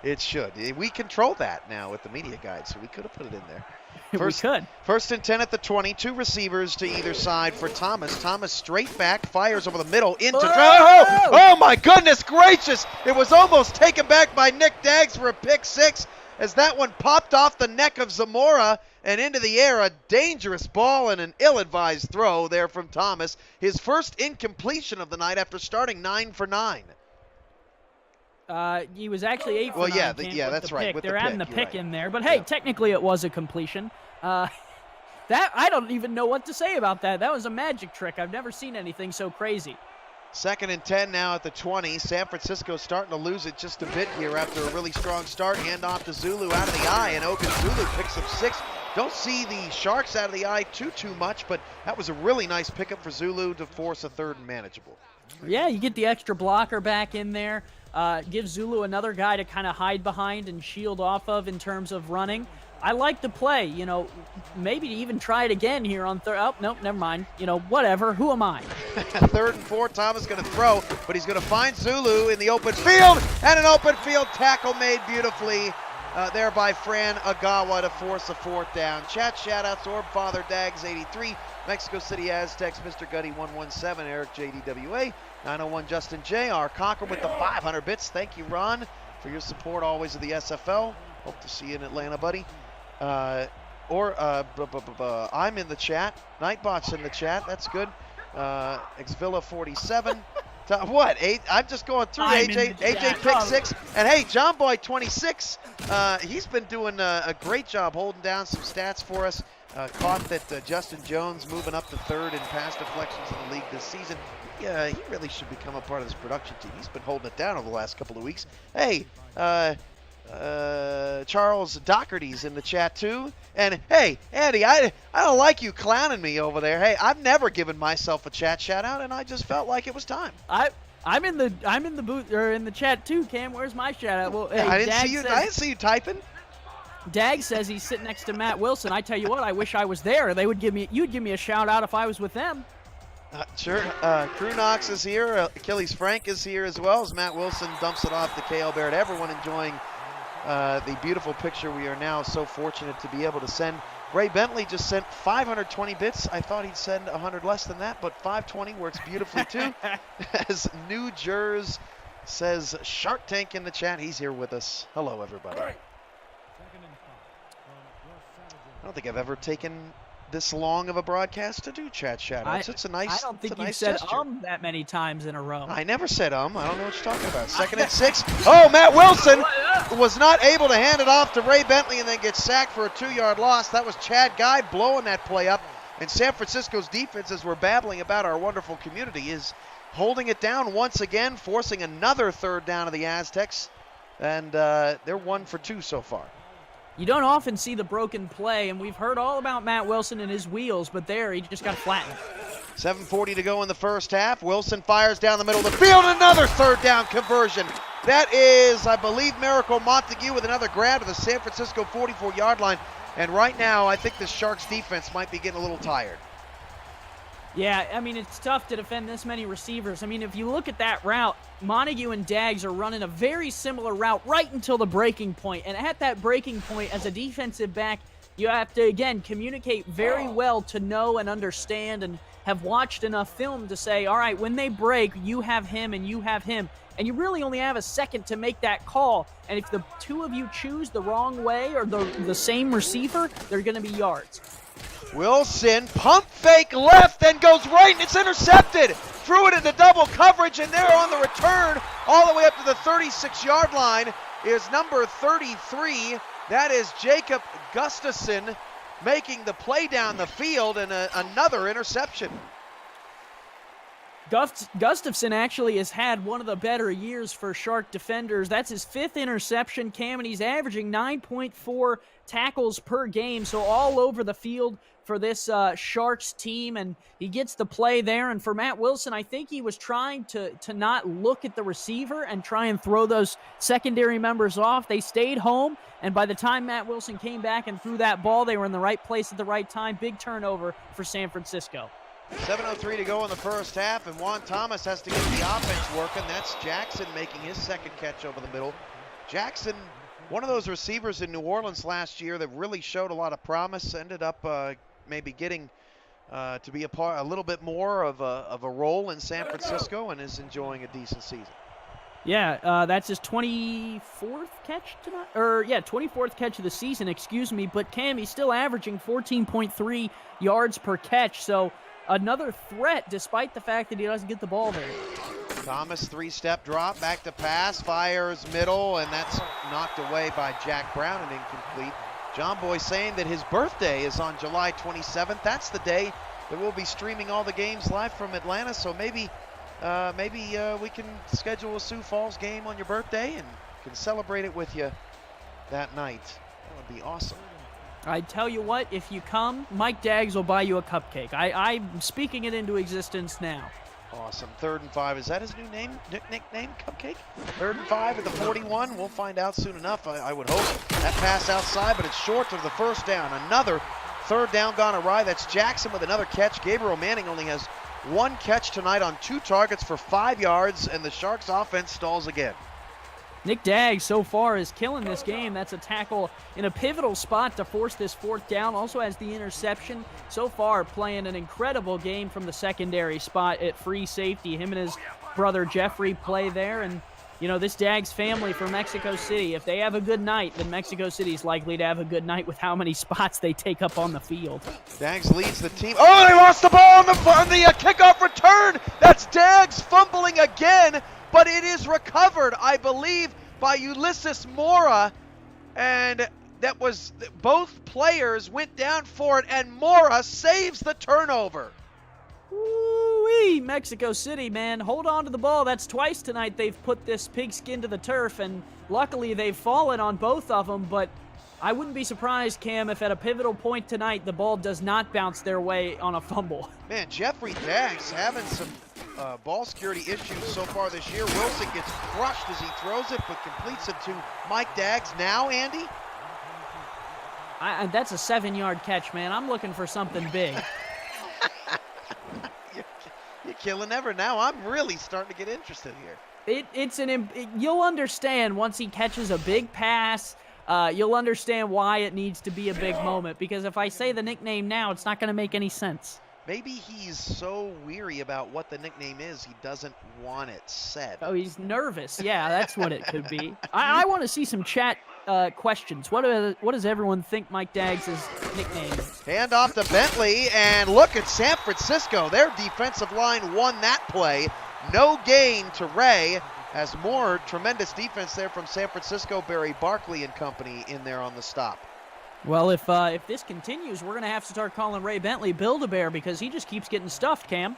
It should. We control that now with the media guide, so we could have put it in there. We could. First and 10 at the 20. 2 receivers to either side for Thomas. Thomas straight back, fires over the middle into oh my goodness gracious! It was almost taken back by Nick Daggs for a pick 6 as that one popped off the neck of Zamora and into the air. A dangerous ball and an ill-advised throw there from Thomas. His first incompletion of the night after starting 9 for 9. He was actually 8 for 9. Yeah, that's right. They're adding the pick in there, but hey, technically it was a completion. That I don't even know what to say about that. That was a magic trick. I've never seen anything so crazy. Second and 10 now at the 20. San Francisco starting to lose it just a bit here after a really strong start. Hand off to Zulu out of the eye, and Ogun Zulu picks up 6. Don't see the Sharks out of the eye too much, but that was a really nice pickup for Zulu to force a third and manageable. Yeah, you get the extra blocker back in there. Give Zulu another guy to kind of hide behind and shield off of in terms of running. I like the play, maybe to even try it again here on third. Oh, nope, never mind. Whatever. Who am I? 3rd and 4, Thomas going to throw, but he's going to find Zulu in the open field, and an open field tackle made beautifully there by Fran Agawa to force a 4th down. Shout-outs, Orb Father Dags 83, Mexico City Aztecs, Mr. Gutty 117, Eric JDWA, 901 Justin JR, Cochran with the 500 bits. Thank you, Ron, for your support always of the SFL. Hope to see you in Atlanta, buddy. I'm in the chat. Nightbot's in the chat. That's good. Xvilla 47. What? I'm just going through. AJ pick 6. And hey, John Boy 26. He's been doing a great job holding down some stats for us. Caught that Justin Jones moving up to 3rd in pass deflections in the league this season. Yeah, he really should become a part of this production team. He's been holding it down over the last couple of weeks. Hey, Charles Doherty's in the chat too. And hey, Andy, I don't like you clowning me over there. Hey, I've never given myself a chat shout out, and I just felt like it was time. I'm in the booth or in the chat too, Cam. Where's my shout out? Well, hey, I didn't see you typing. Dag says he's sitting next to Matt Wilson. I tell you what, I wish I was there. You'd give me a shout out if I was with them. Sure. Crew Knox is here. Achilles Frank is here as well as Matt Wilson dumps it off to K.L. Barrett. Everyone enjoying the beautiful picture we are now so fortunate to be able to send. Ray Bentley just sent 520 bits. I thought he'd send 100 less than that, but 520 works beautifully too. As New Jersey says Shark Tank in the chat, he's here with us. Hello, everybody. I don't think I've ever taken this long of a broadcast to do chat shoutouts. It's a nice gesture. I don't think you've said that many times in a row. I never said I don't know what you're talking about. 2nd and 6. Oh, Matt Wilson was not able to hand it off to Ray Bentley and then gets sacked for a 2-yard loss. That was Chad Guy blowing that play up. And San Francisco's defense, as we're babbling about our wonderful community, is holding it down once again, forcing another 3rd down of the Aztecs. And they're 1 for 2 so far. You don't often see the broken play, and we've heard all about Matt Wilson and his wheels, but there he just got flattened. 7:40 to go in the first half. Wilson fires down the middle of the field, another 3rd down conversion. That is, I believe, Miracle Montague with another grab to the San Francisco 44-yard line. And right now, I think the Sharks defense might be getting a little tired. Yeah, I mean, it's tough to defend this many receivers. I mean, if you look at that route, Montague and Daggs are running a very similar route right until the breaking point. And at that breaking point, as a defensive back, you have to, again, communicate very well to know and understand and have watched enough film to say, all right, when they break, you have him and you have him. And you really only have a second to make that call. And if the two of you choose the wrong way or the same receiver, they're going to be yards. Wilson, pump fake left, and goes right, and it's intercepted. Threw it into double coverage, and there on the return, all the way up to the 36-yard line, is number 33. That is Jacob Gustafson making the play down the field, and another interception. Gustafson actually has had one of the better years for Shark defenders. That's his 5th interception, Cam, and he's averaging 9.4 tackles per game, so all over the field for this Sharks team, and he gets the play there. And for Matt Wilson, I think he was trying to not look at the receiver and try and throw those secondary members off. They stayed home, and by the time Matt Wilson came back and threw that ball, they were in the right place at the right time. Big turnover for San Francisco. 7:03 to go in the first half, and Juan Thomas has to get the offense working. That's Jackson making his 2nd catch over the middle. Jackson, one of those receivers in New Orleans last year that really showed a lot of promise, ended up maybe getting to be a little bit more of a role in San Francisco and is enjoying a decent season. Yeah, that's his 24th catch tonight, 24th catch of the season, excuse me. But Cam, he's still averaging 14.3 yards per catch, so another threat despite the fact that he doesn't get the ball there. Thomas, 3-step drop, back to pass, fires middle, and that's knocked away by Jack Brown and incomplete. John Boy saying that his birthday is on July 27th. That's the day that we'll be streaming all the games live from Atlanta, so maybe we can schedule a Sioux Falls game on your birthday and can celebrate it with you that night. That would be awesome. I tell you what, if you come, Mike Daggs will buy you a cupcake. I'm speaking it into existence now. Awesome. 3rd and 5. Is that his new nickname, Cupcake? 3rd and 5 at the 41. We'll find out soon enough, I would hope. That pass outside, but it's short of the 1st down. Another 3rd down gone awry. That's Jackson with another catch. Gabriel Manning only has 1 catch tonight on 2 targets for 5 yards, and the Sharks offense stalls again. Nick Daggs so far is killing this game. That's a tackle in a pivotal spot to force this 4th down. Also has the interception. So far playing an incredible game from the secondary spot at free safety. Him and his brother Jeffrey play there. And, you know, this Daggs family from Mexico City, if they have a good night, then Mexico City is likely to have a good night with how many spots they take up on the field. Daggs leads the team. Oh, they lost the ball on the kickoff return. That's Daggs fumbling again. But it is recovered, I believe, by Ulysses Mora, and that was both players went down for it, and Mora saves the turnover. Woo-wee, Mexico City, man. Hold on to the ball. That's twice tonight they've put this pigskin to the turf, and luckily they've fallen on both of them, but I wouldn't be surprised, Cam, if at a pivotal point tonight the ball does not bounce their way on a fumble. Man, Jeffrey Daggs having some ball security issues so far this year. Wilson gets crushed as he throws it, but completes it to Mike Daggs. Now, Andy? That's a 7-yard catch, man. I'm looking for something big. killing ever. Now I'm really starting to get interested here. You'll understand once he catches a big pass. You'll understand why it needs to be a big moment, because if I say the nickname now, it's not going to make any sense. Maybe he's so weary about what the nickname is, he doesn't want it said. Oh, he's nervous. Yeah, that's what it could be. I want to see some chat questions. What does everyone think Mike Daggs' nickname is? Hand off to Bentley, and look at San Francisco. Their defensive line won that play. No gain to Ray, as more tremendous defense there from San Francisco. Barry Barkley and company in there on the stop. Well, if this continues, we're going to have to start calling Ray Bentley Build-A-Bear, because he just keeps getting stuffed, Cam.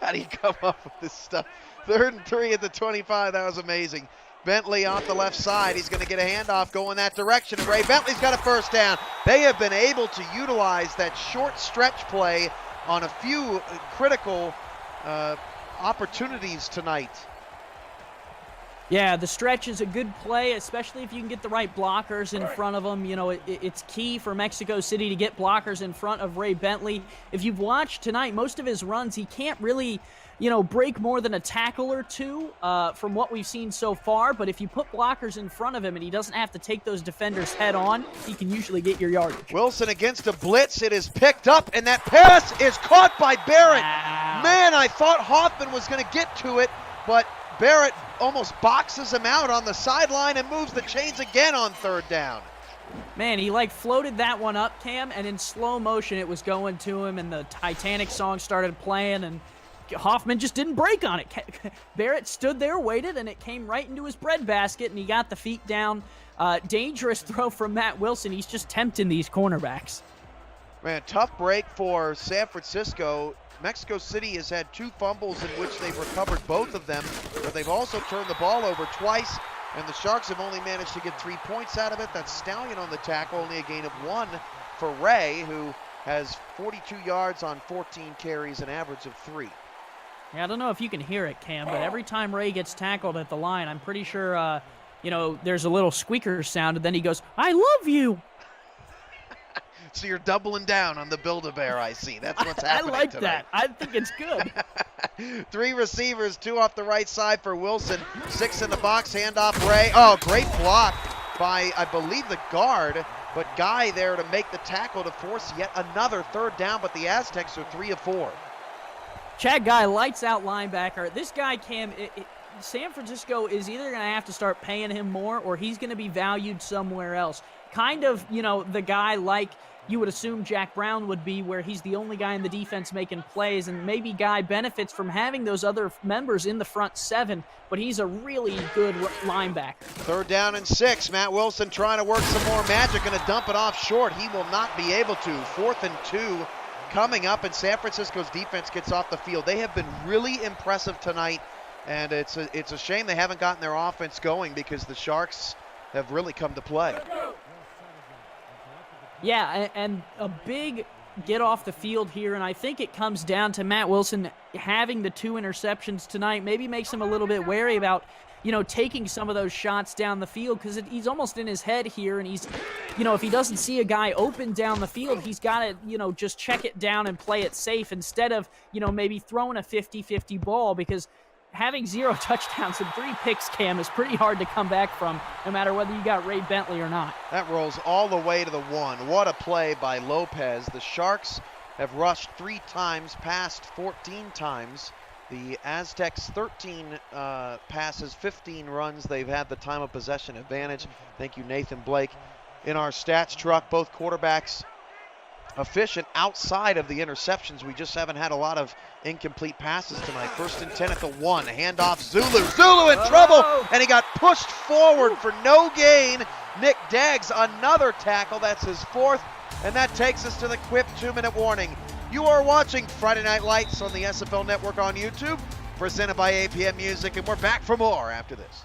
How do you come up with this stuff? 3rd and 3 at the 25. That was amazing. Bentley off the left side. He's going to get a handoff going that direction. Ray Bentley's got a first down. They have been able to utilize that short stretch play on a few critical opportunities tonight. Yeah, the stretch is a good play, especially if you can get the right blockers in front of them. You know, it's key for Mexico City to get blockers in front of Ray Bentley. If you've watched tonight, most of his runs, he can't really, break more than a tackle or two from what we've seen so far. But if you put blockers in front of him and he doesn't have to take those defenders head on, he can usually get your yardage. Wilson against a blitz. It is picked up, and that pass is caught by Barrett. Wow. Man, I thought Hoffman was going to get to it, but Barrett almost boxes him out on the sideline and moves the chains again on 3rd down. Man, he floated that one up, Cam, and in slow motion it was going to him, and the Titanic song started playing, and Hoffman just didn't break on it. Barrett stood there, waited, and it came right into his breadbasket, and he got the feet down. Dangerous throw from Matt Wilson. He's just tempting these cornerbacks. Man, tough break for San Francisco. Mexico City has had 2 fumbles in which they've recovered both of them, but they've also turned the ball over twice, and the Sharks have only managed to get 3 points out of it. That's Stallion on the tackle, only a gain of 1 for Ray, who has 42 yards on 14 carries, an average of 3. Yeah, I don't know if you can hear it, Cam, but every time Ray gets tackled at the line, I'm pretty sure, there's a little squeaker sound, and then he goes, "I love you." So you're doubling down on the Build-A-Bear, I see. That's what's happening I like tonight. that. I think it's good. 3 receivers, 2 off the right side for Wilson. 6 in the box, handoff Ray. Oh, great block by, I believe, the guard. But Guy there to make the tackle to force yet another 3rd down. But the Aztecs are 3 of 4. Chad Guy, lights out linebacker. This guy, Cam, San Francisco is either going to have to start paying him more or he's going to be valued somewhere else. Kind of, the guy like you would assume Jack Brown would be, where he's the only guy in the defense making plays, and maybe Guy benefits from having those other members in the front 7, but he's a really good linebacker. 3rd down and 6. Matt Wilson trying to work some more magic, going to dump it off short. He will not be able to. 4th and 2 coming up, and San Francisco's defense gets off the field. They have been really impressive tonight, and it's a shame they haven't gotten their offense going, because the Sharks have really come to play. Yeah, and a big get off the field here, and I think it comes down to Matt Wilson having the 2 interceptions tonight. Maybe makes him a little bit wary about, taking some of those shots down the field, because he's almost in his head here, and he's, if he doesn't see a guy open down the field, he's got to, just check it down and play it safe instead of, maybe throwing a 50-50 ball, because having 0 touchdowns and 3 picks, Cam, is pretty hard to come back from, no matter whether you got Ray Bentley or not. That rolls all the way to the 1. What a play by Lopez. The Sharks have rushed 3 times, passed 14 times. The Aztecs 13 passes, 15 runs. They've had the time of possession advantage. Thank you, Nathan Blake. In our stats truck, both quarterbacks efficient outside of the interceptions. We just haven't had a lot of incomplete passes tonight. 1st and 10 at the 1. Handoff Zulu. Zulu in trouble, and he got pushed forward for no gain. Nick Daggs, another tackle. That's his 4th, and that takes us to the Quip 2-minute warning. You are watching Friday Night Lights on the SFL Network on YouTube, presented by APM Music, and we're back for more after this.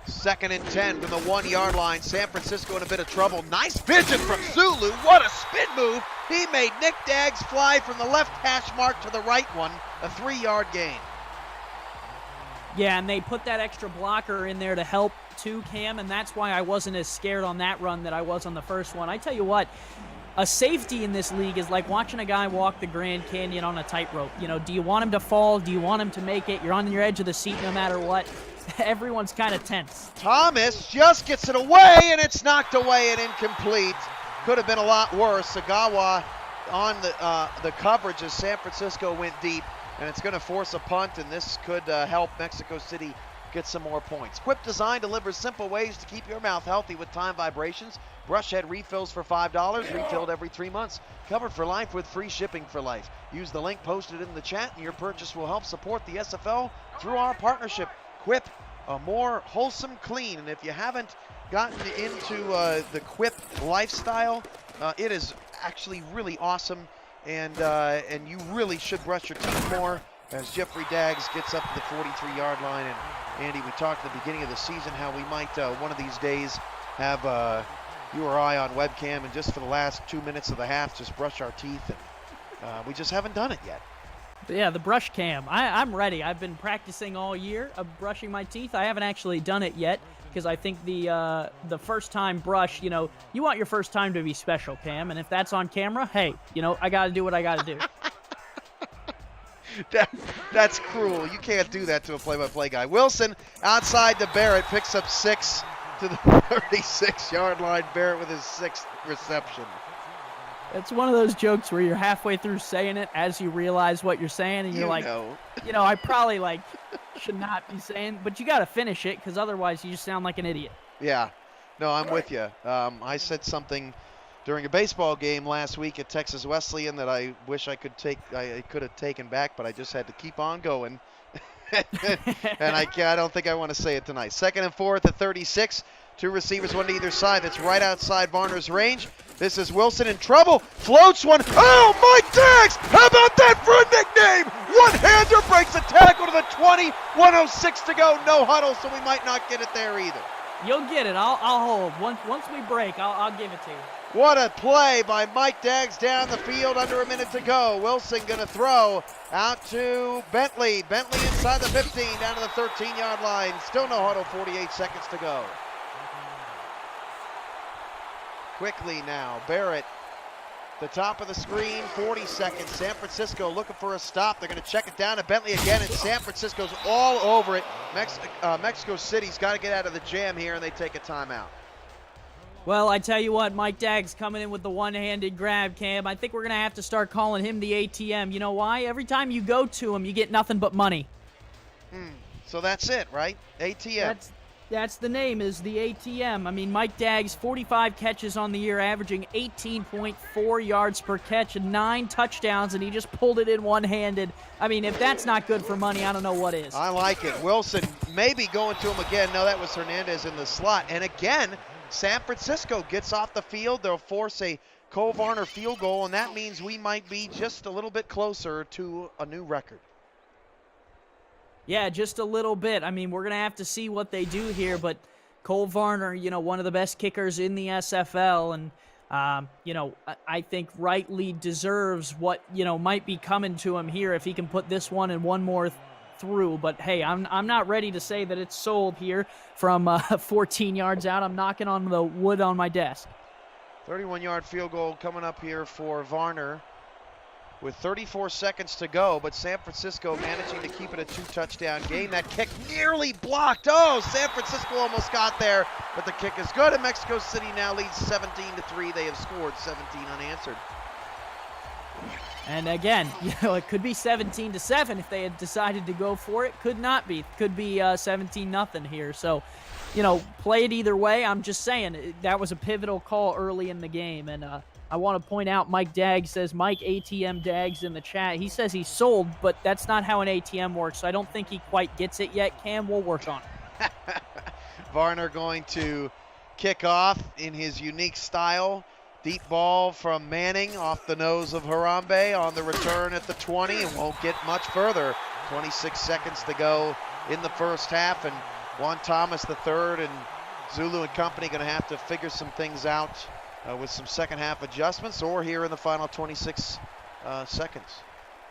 2nd and 10 from the 1-yard line. San Francisco in a bit of trouble. Nice vision from Zulu. What a spin move. He made Nick Daggs fly from the left hash mark to the right one. A 3-yard gain. Yeah, and they put that extra blocker in there to help too, Cam, and that's why I wasn't as scared on that run that I was on the first one. I tell you what, a safety in this league is like watching a guy walk the Grand Canyon on a tightrope. You know, do you want him to fall? Do you want him to make it? You're on your edge of the seat no matter what. Everyone's kind of tense. Thomas just gets it away, and it's knocked away and incomplete. Could have been a lot worse. Sagawa on the coverage as San Francisco went deep, and it's going to force a punt, and this could help Mexico City get some more points. Quip Design delivers simple ways to keep your mouth healthy with time vibrations. Brush head refills for $5, refilled every 3 months. Covered for life with free shipping for life. Use the link posted in the chat, and your purchase will help support the SFL through our partnership. Quip, a more wholesome clean. And if you haven't gotten into the Quip lifestyle, it is actually really awesome, and you really should brush your teeth more as Jeffrey Daggs gets up to the 43-yard line. And Andy, we talked at the beginning of the season how we might one of these days have you or I on webcam, and just for the last 2 minutes of the half just brush our teeth, and we just haven't done it yet. Yeah, the brush cam. I'm ready. I've been practicing all year of brushing my teeth. I haven't actually done it yet because I think the first time brush, you know, you want your first time to be special, Cam, and if that's on camera, hey, you know, I got to do what I got to do. That's cruel. You can't do that to a play-by-play guy. Wilson outside to Barrett, picks up 6 to the 36-yard line. Barrett with his 6th reception. It's one of those jokes where you're halfway through saying it as you realize what you're saying, and you're like, you know, I probably should not be saying, but you got to finish it because otherwise you just sound like an idiot. Yeah. No, I'm with you. I said something during a baseball game last week at Texas Wesleyan that I wish I could have taken back, but I just had to keep on going. And I don't think I want to say it tonight. 2nd and 4 at 36. 2 receivers, one to either side. That's right outside Varner's range. This is Wilson in trouble. Floats one. Oh, Mike Daggs! How about that for a nickname? One-hander breaks a tackle to the 20. 1:06 to go. No huddle, so we might not get it there either. You'll get it. I'll hold. Once we break, I'll give it to you. What a play by Mike Daggs down the field, under a minute to go. Wilson going to throw out to Bentley. Bentley inside the 15, down to the 13-yard line. Still no huddle, 48 seconds to go. Quickly now, Barrett, the top of the screen, 40 seconds. San Francisco looking for a stop. They're going to check it down to Bentley again, and San Francisco's all over it. Mexico City's got to get out of the jam here, and they take a timeout. Well, I tell you what, Mike Daggs coming in with the one-handed grab, Cam. I think we're going to have to start calling him the ATM. You know why? Every time you go to him, you get nothing but money. So that's it, right? ATM. That's the name, is the ATM. I mean, Mike Daggs, 45 catches on the year, averaging 18.4 yards per catch and 9 touchdowns, and he just pulled it in one-handed. I mean, if that's not good for money, I don't know what is. I like it. Wilson maybe going to him again. No, that was Hernandez in the slot. And again, San Francisco gets off the field. They'll force a Cole Varner field goal, and that means we might be just a little bit closer to a new record. Yeah, just a little bit. I mean, we're going to have to see what they do here, but Cole Varner, you know, one of the best kickers in the SFL, and, you know, I think rightly deserves what, you know, might be coming to him here if he can put this one and one more through. But, hey, I'm not ready to say that it's sold here from 14 yards out. I'm knocking on the wood on my desk. 31-yard field goal coming up here for Varner with 34 seconds to go, but San Francisco managing to keep it a 2-touchdown game. That kick nearly blocked. Oh, San Francisco almost got there, but the kick is good, and Mexico City now leads 17-3. They have scored 17 unanswered. And again, you know, it could be 17-7 if they had decided to go for it. Could not be. Could be 17-0 here. So, you know, play it either way. I'm just saying that was a pivotal call early in the game, and I want to point out Mike Daggs says, Mike ATM Daggs in the chat. He says he's sold, but that's not how an ATM works, so I don't think he quite gets it yet. Cam, we'll work on it. Varner going to kick off in his unique style. Deep ball from Manning off the nose of Harambe on the return at the 20, and won't get much further. 26 seconds to go in the first half, and Juan Thomas III and Zulu and company going to have to figure some things out with some second half adjustments, or here in the final 26 seconds.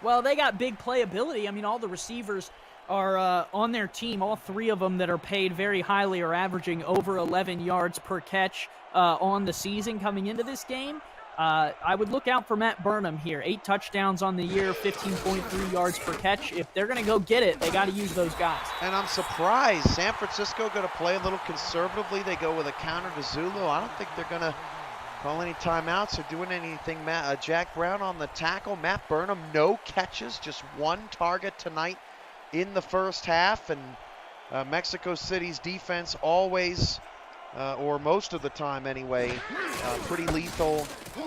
Well, they got big playability. I mean, all the receivers are on their team. All three of them that are paid very highly are averaging over 11 yards per catch on the season coming into this game. I would look out for Matt Burnham here. 8 touchdowns on the year, 15.3 yards per catch. If they're going to go get it, they got to use those guys. And I'm surprised. San Francisco going to play a little conservatively. They go with a counter to Zulu. I don't think they're going to call any timeouts or doing anything. Jack Brown on the tackle. Matt Burnham, no catches, just 1 target tonight in the first half. And Mexico City's defense always, or most of the time anyway, pretty lethal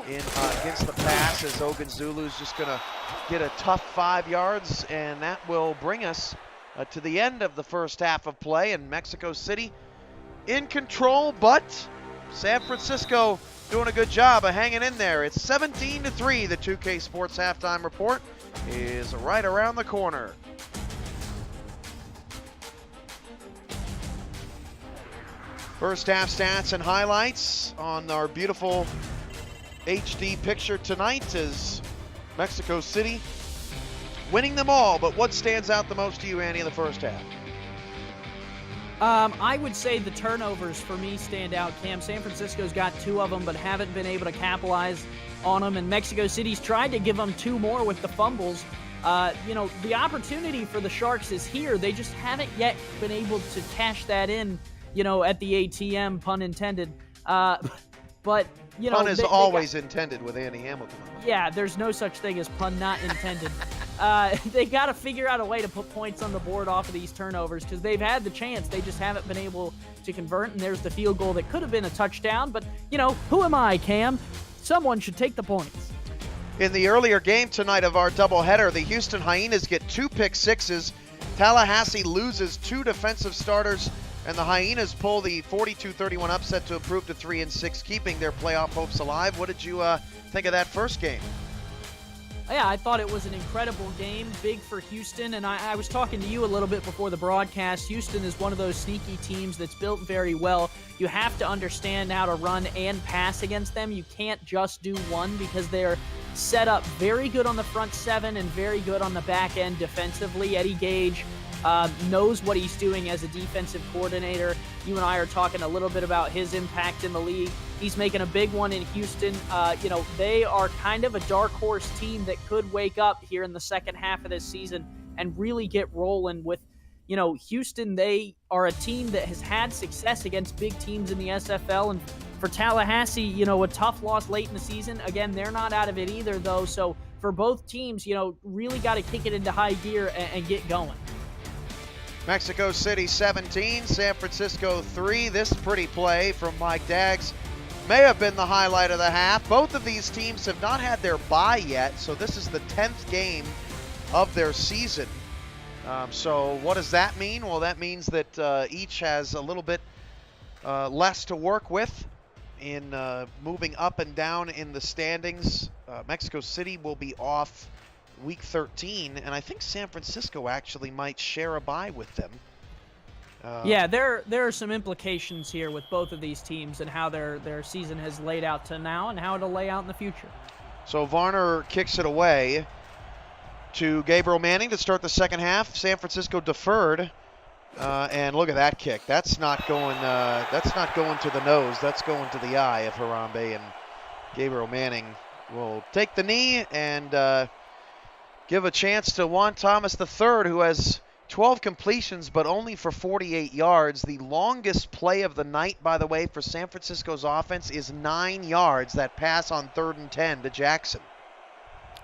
against the pass, as Ogunzulu's just going to get a tough 5 yards, and that will bring us to the end of the first half of play, and Mexico City in control, but San Francisco doing a good job of hanging in there. It's 17-3. The 2K Sports Halftime Report is right around the corner. First half stats and highlights on our beautiful HD picture tonight is Mexico City winning them all, but what stands out the most to you, Andy, in the first half? I would say the turnovers for me stand out, Cam. San Francisco's got 2 of them, but haven't been able to capitalize on them, and Mexico City's tried to give them 2 more with the fumbles. The opportunity for the Sharks is here. They just haven't yet been able to cash that in, at the ATM, pun intended. But, pun is always intended with Andy Hamilton. Yeah, there's no such thing as pun not intended. They got to figure out a way to put points on the board off of these turnovers, because they've had the chance. They just haven't been able to convert, and there's the field goal that could have been a touchdown. But, who am I, Cam? Someone should take the points. In the earlier game tonight of our doubleheader, the Houston Hyenas get 2 pick-sixes. Tallahassee loses 2 defensive starters, and the Hyenas pull the 42-31 upset to improve to 3-6, keeping their playoff hopes alive. What did you think of that first game? Yeah, I thought it was an incredible game, big for Houston, and I was talking to you a little bit before the broadcast. Houston is one of those sneaky teams that's built very well. You have to understand how to run and pass against them. You can't just do one, because they're set up very good on the front 7 and very good on the back end defensively. Eddie Gage knows what he's doing as a defensive coordinator. You and I are talking a little bit about his impact in the league. He's making a big one in Houston. They are kind of a dark horse team that could wake up here in the second half of this season and really get rolling with, Houston. They are a team that has had success against big teams in the SFL. And for Tallahassee, a tough loss late in the season. Again, they're not out of it either, though. So for both teams, really got to kick it into high gear and get going. Mexico City 17, San Francisco 3. This pretty play from Mike Daggs may have been the highlight of the half. Both of these teams have not had their bye yet, so this is the 10th game of their season. So what does that mean? Well, that means that each has a little bit less to work with in moving up and down in the standings. Mexico City will be off Week 13, and I think San Francisco actually might share a bye with them. Yeah, there are some implications here with both of these teams and how their season has laid out to now and how it'll lay out in the future. So Varner kicks it away to Gabriel Manning to start the second half. San Francisco deferred, and look at that kick. That's not going to the nose. That's going to the eye of Harambe, and Gabriel Manning will take the knee and give a chance to Juan Thomas III, who has 12 completions, but only for 48 yards. The longest play of the night, by the way, for San Francisco's offense is 9 yards. That pass on 3rd and 10 to Jackson.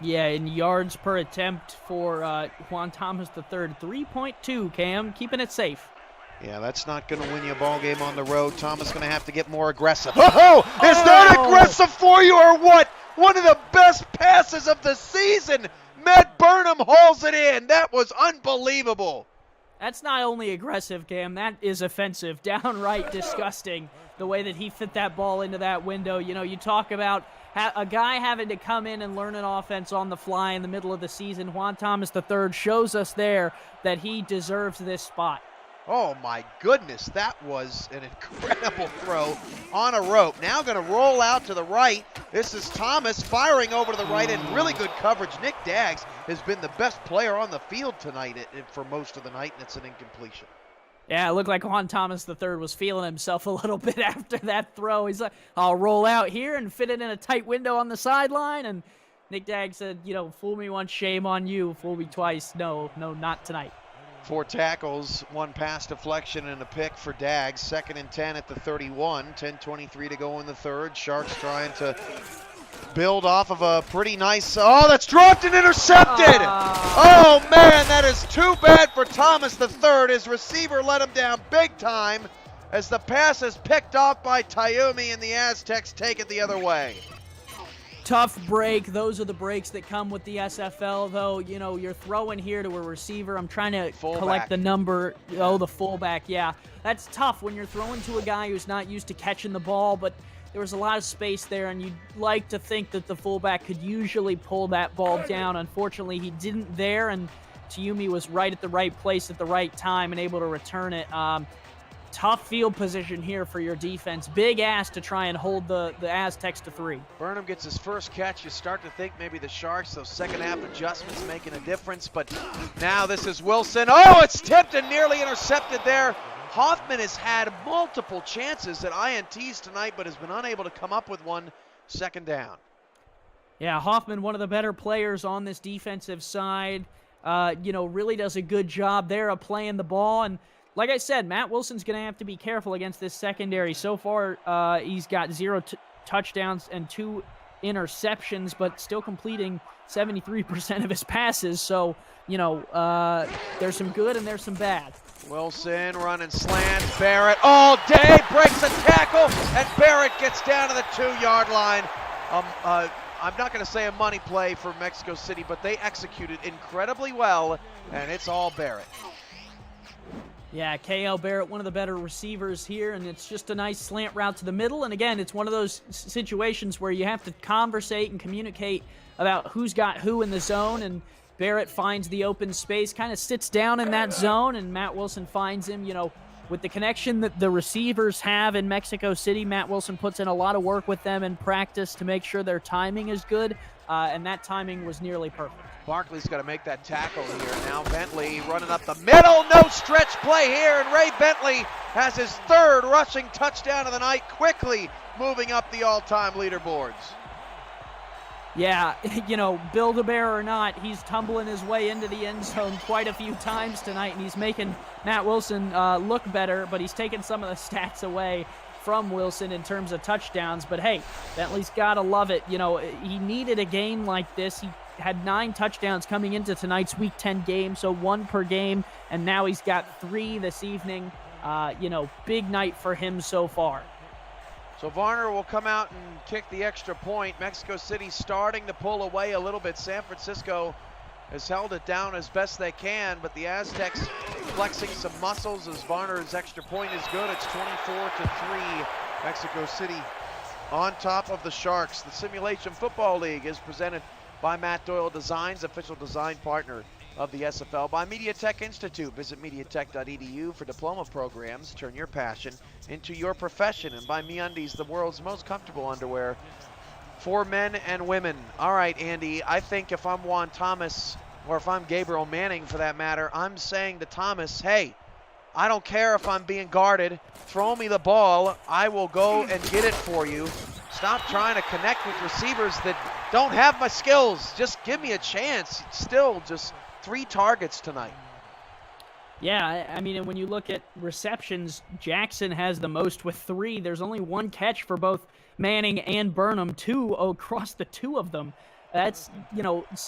Yeah, in yards per attempt for Juan Thomas III, 3.2, Cam, keeping it safe. Yeah, that's not going to win you a ball game on the road. Thomas going to have to get more aggressive. Oh, is that aggressive for you or what? One of the best passes of the season. Matt Burnham hauls it in. That was unbelievable. That's not only aggressive, Cam. That is offensive. Downright disgusting, the way that he fit that ball into that window. You talk about a guy having to come in and learn an offense on the fly in the middle of the season. Juan Thomas III shows us there that he deserves this spot. Oh my goodness, that was an incredible throw on a rope. Now going to roll out to the right. This is Thomas firing over to the right and really good coverage. Nick Daggs has been the best player on the field tonight for most of the night, and it's an incompletion. Yeah, it looked like Juan Thomas III was feeling himself a little bit after that throw. He's like, I'll roll out here and fit it in a tight window on the sideline. And Nick Daggs said, fool me once, shame on you. Fool me twice, no, not tonight. 4 tackles, 1 pass deflection, and a pick for Daggs. 2nd and 10 at the 31. 10:23 to go in the third. Sharks trying to build off of a pretty nice, oh, that's dropped and intercepted. Oh man, that is too bad for Thomas III. His receiver let him down big time as the pass is picked off by Tayumi and the Aztecs take it the other way. Tough break. Those are the breaks that come with the SFL, though. You're throwing here to a receiver. I'm trying to collect the number. Oh, the fullback, yeah. That's tough when you're throwing to a guy who's not used to catching the ball, but there was a lot of space there, and you'd like to think that the fullback could usually pull that ball down. Unfortunately, he didn't there, and Tayumi was right at the right place at the right time and able to return it. Tough field position here for your defense. Big ask to try and hold the Aztecs to 3. Burnham gets his first catch. You start to think maybe the Sharks, those second half adjustments making a difference, but now this is Wilson. Oh, it's tipped and nearly intercepted there. Hoffman has had multiple chances at INTs tonight, but has been unable to come up with one. 2nd down. Yeah, Hoffman, one of the better players on this defensive side, really does a good job there of playing the ball. And like I said, Matt Wilson's going to have to be careful against this secondary. So far, he's got 0 touchdowns and 2 interceptions, but still completing 73% of his passes. So, there's some good and there's some bad. Wilson running slants. Barrett all day breaks a tackle, and Barrett gets down to the 2-yard line. I'm not going to say a money play for Mexico City, but they executed incredibly well, and it's all Barrett. Yeah, K.L. Barrett, one of the better receivers here, and it's just a nice slant route to the middle. And again, it's one of those situations where you have to conversate and communicate about who's got who in the zone, and Barrett finds the open space, kind of sits down in that zone, and Matt Wilson finds him. With the connection that the receivers have in Mexico City, Matt Wilson puts in a lot of work with them in practice to make sure their timing is good, and that timing was nearly perfect. Barkley's got to make that tackle here. Now Bentley running up the middle. No stretch play here, and Ray Bentley has his 3rd rushing touchdown of the night, quickly moving up the all-time leaderboards. Yeah, Build-A-Bear or not, he's tumbling his way into the end zone quite a few times tonight, and he's making Matt Wilson look better, but he's taking some of the stats away from Wilson in terms of touchdowns. But hey, Bentley's got to love it. He needed a game like this. He had 9 touchdowns coming into tonight's Week 10 game, so 1 per game, and now he's got 3 this evening. Big night for him so far. So Varner will come out and kick the extra point. Mexico City starting to pull away a little bit. San Francisco has held it down as best they can, but the Aztecs flexing some muscles as Varner's extra point is good. It's 24-3. Mexico City on top of the Sharks. The Simulation Football League is presented by Matt Doyle Designs, official design partner of the SFL, by MediaTek Institute. Visit mediatek.edu for diploma programs. Turn your passion into your profession. And by MeUndies, the world's most comfortable underwear for men and women. All right, Andy, I think if I'm Juan Thomas, or if I'm Gabriel Manning for that matter, I'm saying to Thomas, hey, I don't care if I'm being guarded. Throw me the ball. I will go and get it for you. Stop trying to connect with receivers that don't have my skills. Just give me a chance. Still just 3 targets tonight. Yeah, I mean, and when you look at receptions, Jackson has the most with 3. There's only 1 catch for both Manning and Burnham, 2 across the 2 of them. That's,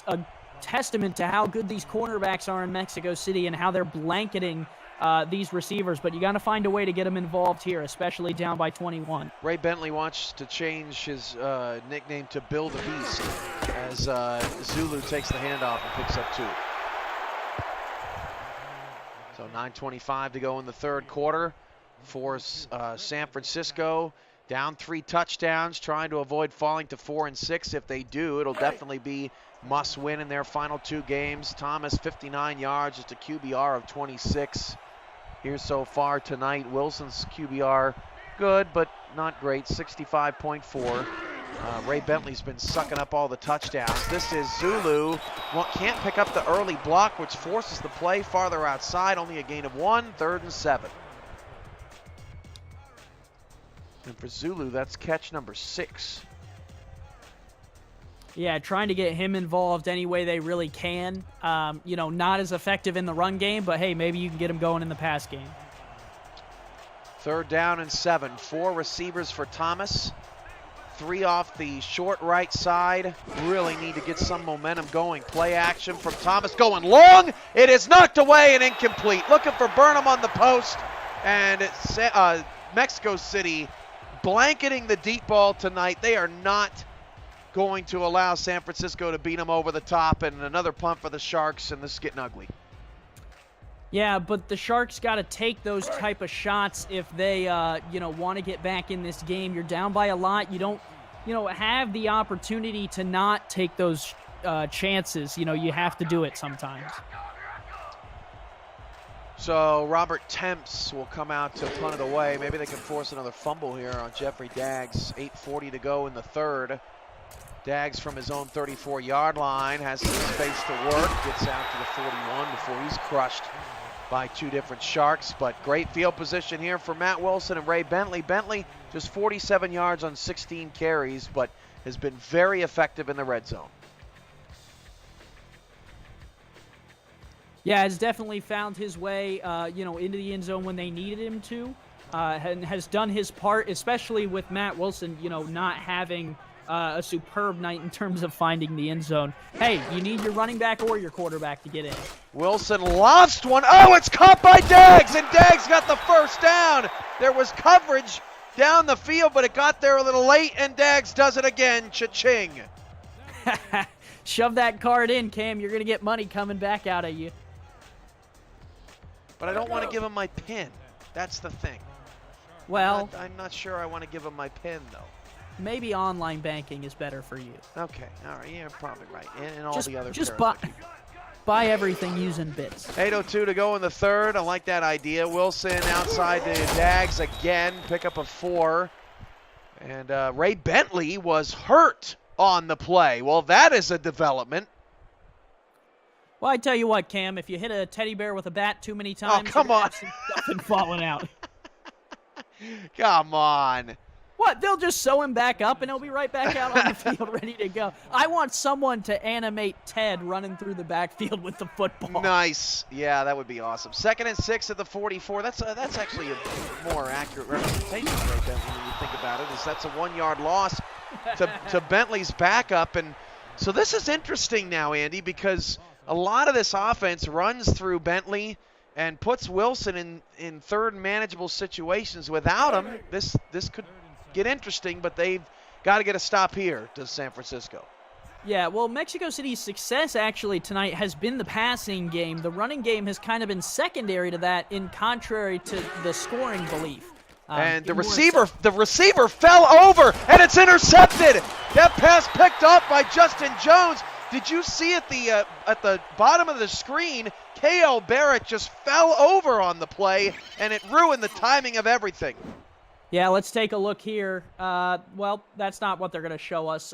a testament to how good these cornerbacks are in Mexico City and how they're blanketing these receivers. But you got to find a way to get them involved here, especially down by 21. Ray Bentley wants to change his nickname to Bill the Beast as Zulu takes the handoff and picks up 2. So 9:25 to go in the third quarter for San Francisco. Down 3 touchdowns, trying to avoid falling to 4 and 6. If they do, it'll definitely be must win in their final 2 games. Thomas, 59 yards, just a QBR of 26. here so far tonight. Wilson's QBR good, but not great, 65.4. Ray Bentley's been sucking up all the touchdowns. This is Zulu. Well, can't pick up the early block, which forces the play farther outside. Only a gain of 1, 3rd and 7. And for Zulu, that's catch number 6. Yeah, trying to get him involved any way they really can. You know, not as effective in the run game, but hey, maybe you can get him going in the pass game. 3rd down and 7. 4 receivers for Thomas. 3 off the short right side. Really need to get some momentum going. Play action from Thomas going long. It is knocked away and incomplete. Looking for Burnham on the post. And it's Mexico City blanketing the deep ball tonight. They are not going to allow San Francisco to beat them over the top. And another punt for the Sharks, and this is getting ugly. Yeah, but the Sharks got to take those type of shots if they, you know, want to get back in this game. You're down by a lot. You don't, you know, have the opportunity to not take those chances. You know, you have to do it sometimes. So Robert Temps will come out to punt it away. Maybe they can force another fumble here on Jeffrey Daggs. 8:40 to go in the 3rd. Daggs from his own 34-yard line has some space to work. Gets out to the 41 before he's crushed by 2 different Sharks. But great field position here for Matt Wilson and Ray Bentley. Bentley just 47 yards on 16 carries, but has been very effective in the red zone. Yeah, has definitely found his way, you know, into the end zone when they needed him to, and has done his part, especially with Matt Wilson, you know, not having a superb night in terms of finding the end zone. Hey, you need your running back or your quarterback to get in. Wilson lost one. Oh, it's caught by Daggs, and Daggs got the 1st down. There was coverage down the field, but it got there a little late, and Daggs does it again. Cha-ching. Shove that card in, Cam. You're going to get money coming back out of you. But I don't want to give him my pin. That's the thing. Well, I'm not sure I want to give him my pin, though. Maybe online banking is better for you. Okay, all right, you're probably right. And all Just, the other just paranoid buy everything using bits. 8:02 to go in the 3rd. I like that idea. Wilson outside to Daggs again. Pick up a 4. And Ray Bentley was hurt on the play. Well, that is a development. Well, I tell you what, Cam, if you hit a teddy bear with a bat too many times, come on. Something falling out. Come on. What? They'll just sew him back up, and he'll be right back out on the field ready to go. I want someone to animate Ted running through the backfield with the football. Nice. Yeah, that would be awesome. 2nd and 6 at the 44. That's actually a more accurate representation of Ray Bentley when you think about it. Is that's a 1-yard loss to Bentley's backup. And so this is interesting now, Andy, because a lot of this offense runs through Bentley and puts Wilson in 3rd manageable situations. Without him, this could get interesting, but they've got to get a stop here to San Francisco. Yeah, well, Mexico City's success actually tonight has been the passing game. The running game has kind of been secondary to that, in contrary to the scoring belief. And the receiver fell over, and it's intercepted. That pass picked up by Justin Jones. Did you see at the bottom of the screen, K.L. Barrett just fell over on the play, and it ruined the timing of everything. Yeah, let's take a look here. Well, that's not what they're going to show us.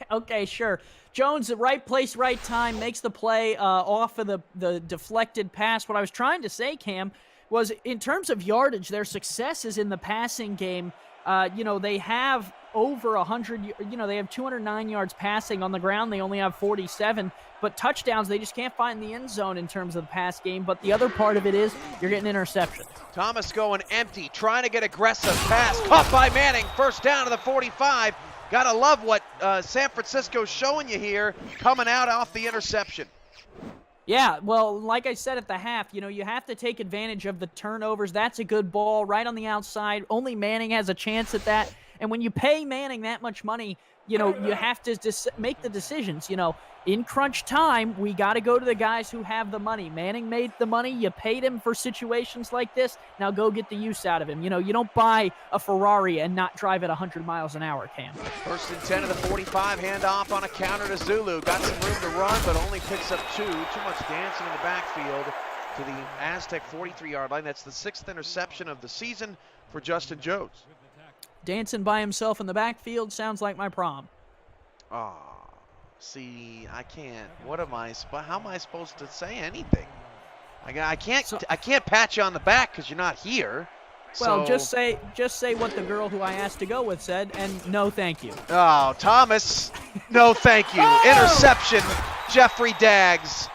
Okay, sure. Jones, right place, right time, makes the play off of the deflected pass. What I was trying to say, Cam, was in terms of yardage, their success is in the passing game. You know, they have over 100, you know, they have 209 yards passing. On the ground, they only have 47. But touchdowns, they just can't find the end zone in terms of the pass game. But the other part of it is you're getting interceptions. Thomas going empty, trying to get aggressive pass. Caught by Manning, 1st down to the 45. Gotta love what San Francisco's showing you here, coming out off the interception. Yeah, well, like I said at the half, you know, you have to take advantage of the turnovers. That's a good ball right on the outside. Only Manning has a chance at that. And when you pay Manning that much money, you know, you have to make the decisions. You know, in crunch time, we got to go to the guys who have the money. Manning made the money. You paid him for situations like this. Now go get the use out of him. You know, you don't buy a Ferrari and not drive at 100 miles an hour, Cam. 1st and 10 of the 45, handoff on a counter to Zulu. Got some room to run, but only picks up 2. Too much dancing in the backfield to the Aztec 43-yard line. That's the 6th interception of the season for Justin Jones. Dancing by himself in the backfield sounds like my prom. Ah, see, I can't. How am I supposed to say anything? I can't pat you on the back because you're not here. Well, so. just say what the girl who I asked to go with said, and no thank you. Oh, Thomas, no thank you. Oh! Interception, Jeffrey Daggs.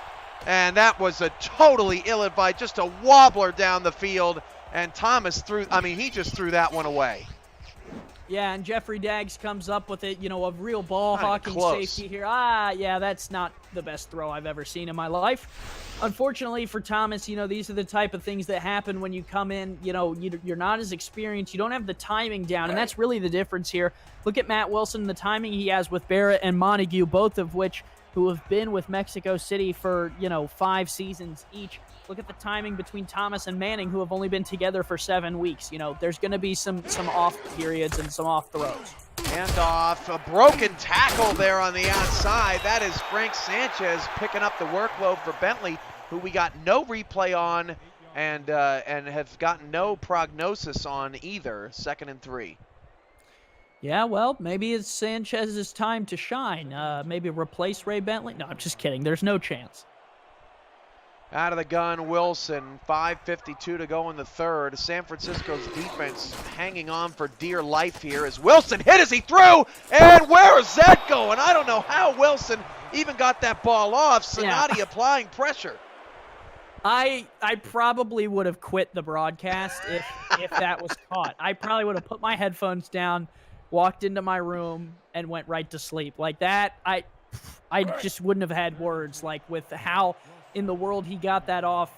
And that was a totally ill-advised, just a wobbler down the field. And Thomas he just threw that one away. Yeah, and Jeffrey Daggs comes up with it, a real ball-hawking safety here. Yeah, that's not the best throw I've ever seen in my life. Unfortunately for Thomas, these are the type of things that happen when you come in, you're not as experienced. You don't have the timing down, and that's really the difference here. Look at Matt Wilson, the timing he has with Barrett and Montague, both of which who have been with Mexico City for, 5 seasons each. Look at the timing between Thomas and Manning, who have only been together for 7 weeks. There's going to be some off periods and some off throws. Handoff, a broken tackle there on the outside. That is Frank Sanchez picking up the workload for Bentley, who we got no replay on and have gotten no prognosis on either. 2nd and 3. Yeah, well, maybe it's Sanchez's time to shine. Maybe replace Ray Bentley? No, I'm just kidding. There's no chance. Out of the gun, Wilson, 5:52 to go in the third. San Francisco's defense hanging on for dear life here as Wilson hit as he threw, and where is that going? I don't know how Wilson even got that ball off. Sonati applying pressure. I probably would have quit the broadcast if that was caught. I probably would have put my headphones down, walked into my room, and went right to sleep. Like that, I just wouldn't have had words, like with how in the world he got that off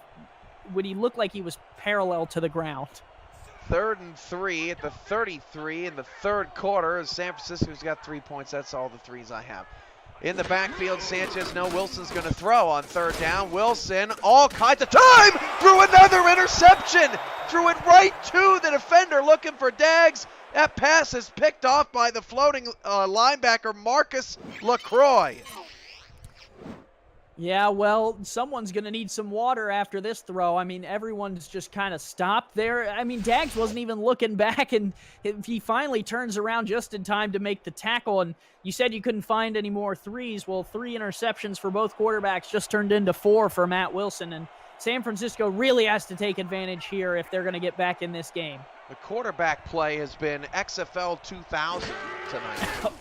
when he looked like he was parallel to the ground. 3rd and 3 at the 33 in the third quarter. San Francisco's got 3 points. That's all the threes I have. In the backfield, Sanchez, Wilson's going to throw on 3rd down. Wilson, all kinds of time, threw another interception. Threw it right to the defender looking for Daggs. That pass is picked off by the floating linebacker, Marcus LaCroix. Yeah, well, someone's going to need some water after this throw. Everyone's just kind of stopped there. Daggs wasn't even looking back, and he finally turns around just in time to make the tackle. And you said you couldn't find any more threes. Well, 3 interceptions for both quarterbacks just turned into 4 for Matt Wilson. And San Francisco really has to take advantage here if they're going to get back in this game. The quarterback play has been XFL 2000 tonight.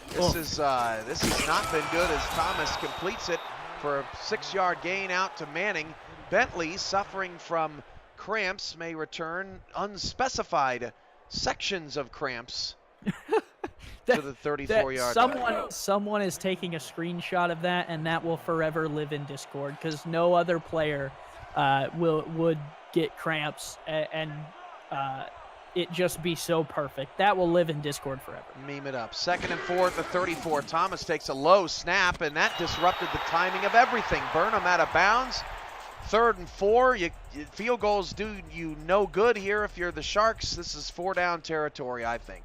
This has not been good as Thomas completes it for a 6-yard gain out to Manning. Bentley, suffering from cramps, may return unspecified sections of cramps to the 34-yard line. Someone is taking a screenshot of that, and that will forever live in Discord because no other player would get cramps and it just be so perfect. That will live in Discord forever. Meme it up. 2nd and 4 at the 34. Thomas takes a low snap, and that disrupted the timing of everything. Burnham out of bounds. 3rd and 4. Field goals do you no good here if you're the Sharks. This is 4-down territory, I think.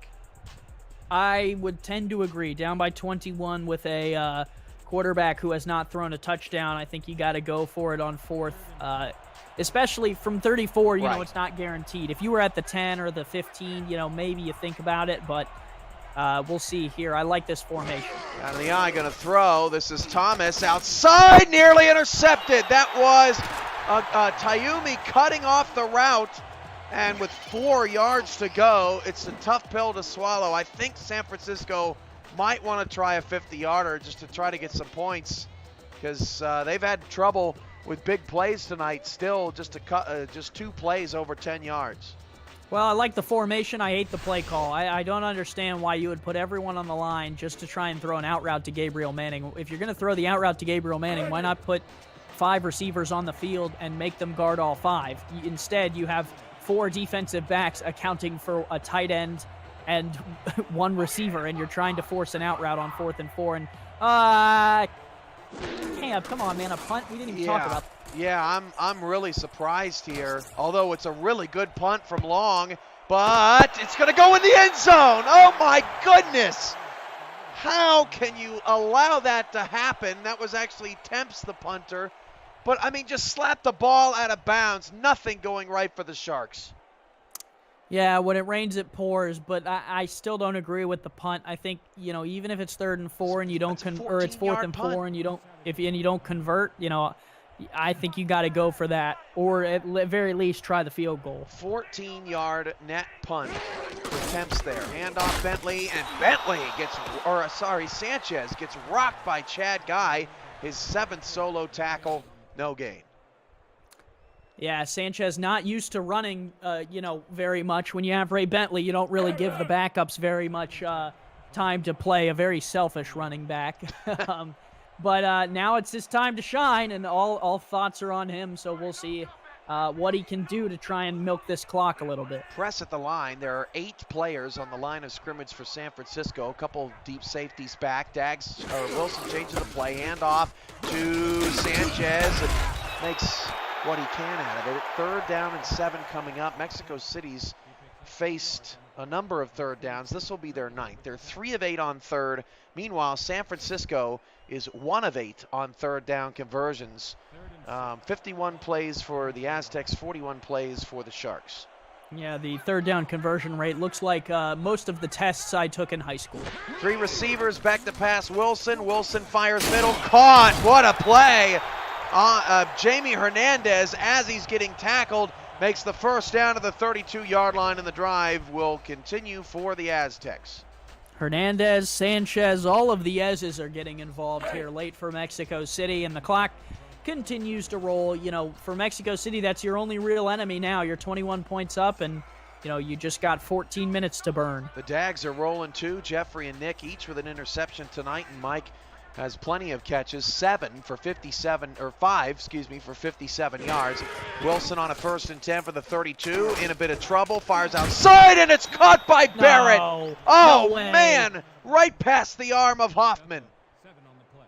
I would tend to agree. Down by 21 with a quarterback who has not thrown a touchdown. I think you got to go for it on 4th. Especially from 34, you know, it's not guaranteed. If you were at the 10 or the 15, maybe you think about it, but we'll see here. I like this formation. Out of the eye, going to throw. This is Thomas outside, nearly intercepted. That was Tayumi cutting off the route, and with 4 yards to go, it's a tough pill to swallow. I think San Francisco might want to try a 50-yarder just to try to get some points because they've had trouble with big plays tonight. Still just 2 plays over 10 yards. Well, I like the formation. I hate the play call. I don't understand why you would put everyone on the line just to try and throw an out route to Gabriel Manning. If you're going to throw the out route to Gabriel Manning, why not put 5 receivers on the field and make them guard all 5? Instead, you have 4 defensive backs accounting for a tight end and 1 receiver, and you're trying to force an out route on 4th and 4. And Cam, come on, man, a punt? We didn't even talk about that. Yeah, I'm really surprised here, although it's a really good punt from Long, but it's going to go in the end zone. Oh, my goodness. How can you allow that to happen? That was actually Temps, the punter, But, I mean, just slap the ball out of bounds. Nothing going right for the Sharks. Yeah, when it rains, it pours, but I still don't agree with the punt. I think, even if it's 3rd and 4 and you don't or it's 4th and 4 and you don't convert, I think you got to go for that, or at very least try the field goal. 14-yard net punt attempts there. Handoff Bentley, and Sanchez gets rocked by Chad Guy. His 7th solo tackle, no gain. Yeah, Sanchez not used to running, very much. When you have Ray Bentley, you don't really give the backups very much time to play. A very selfish running back. But now it's his time to shine, and all thoughts are on him. So we'll see what he can do to try and milk this clock a little bit. Press at the line. There are 8 players on the line of scrimmage for San Francisco. A couple deep safeties back. Wilson changes the play. Handoff to Sanchez. And makes what he can out of it. 3rd down and 7 coming up. Mexico City's faced a number of 3rd downs. This will be their 9th. They're 3 of 8 on 3rd. Meanwhile, San Francisco is 1 of 8 on 3rd down conversions. 51 plays for the Aztecs, 41 plays for the Sharks. Yeah, the 3rd down conversion rate looks like most of the tests I took in high school. 3 receivers back to pass Wilson. Wilson fires middle. Caught. What a play. Jamie Hernandez, as he's getting tackled, makes the first down to the 32-yard line, and the drive will continue for the Aztecs. Hernandez, Sanchez, all of the Ezes are getting involved here late for Mexico City, and the clock continues to roll. For Mexico City, that's your only real enemy now. You're 21 points up, and you just got 14 minutes to burn. The Dags are rolling too. Jeffrey and Nick each with an interception tonight, and Mike has plenty of catches, 5 for 57 yards. Wilson on a 1st and 10 for the 32, in a bit of trouble, fires outside, and it's caught by Barrett. No man, right past the arm of Hoffman.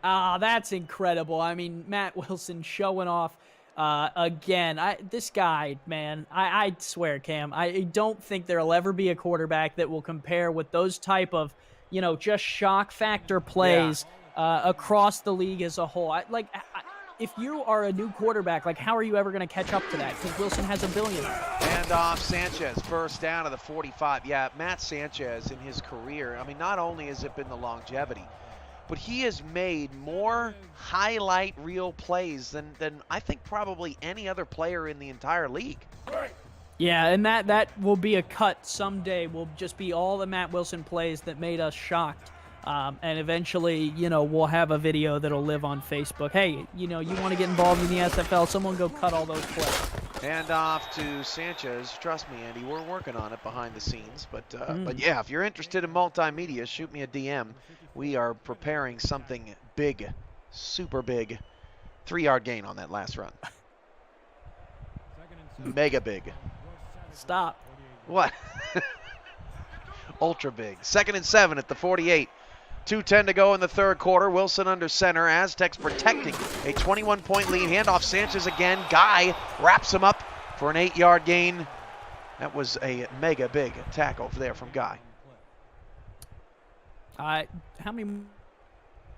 That's incredible. I mean, Matt Wilson showing off again. This guy, man, I swear, Cam, I don't think there'll ever be a quarterback that will compare with those type of, just shock factor plays. Yeah. Across the league as a whole. If you are a new quarterback, how are you ever going to catch up to that? Because Wilson has a billion. And off Sanchez, 1st down to the 45. Yeah, Matt Sanchez in his career, I mean, not only has it been the longevity, but he has made more highlight reel plays than I think probably any other player in the entire league. Yeah, and that will be a cut someday. Will just be all the Matt Wilson plays that made us shocked. And eventually, we'll have a video that'll live on Facebook. Hey, you want to get involved in the SFL, someone go cut all those plays. Hand off to Sanchez. Trust me, Andy, we're working on it behind the scenes. But yeah, if you're interested in multimedia, shoot me a DM. We are preparing something big, super big. 3-yard gain on that last run. Mega big. Stop. What? Ultra big. 2nd and 7 at the 48. 2:10 to go in the 3rd quarter. Wilson under center. Aztecs protecting a 21-point lead. Handoff Sanchez again. Guy wraps him up for an 8-yard gain. That was a mega big tackle there from Guy. How many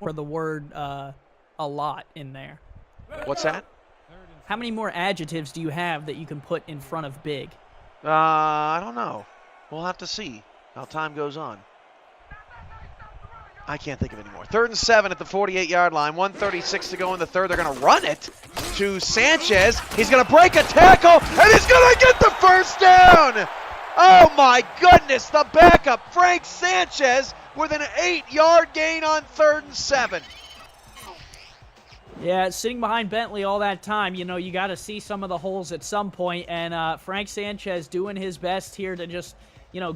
more the word a lot in there? What's that? How many more adjectives do you have that you can put in front of big? I don't know. We'll have to see how time goes on. I can't think of any more. 3rd and 7 at the 48-yard line. 1:36 to go in the 3rd. They're going to run it to Sanchez. He's going to break a tackle, and he's going to get the 1st down. Oh, my goodness. The backup, Frank Sanchez, with an 8-yard gain on 3rd and 7. Yeah, sitting behind Bentley all that time, you got to see some of the holes at some point, and Frank Sanchez doing his best here to just,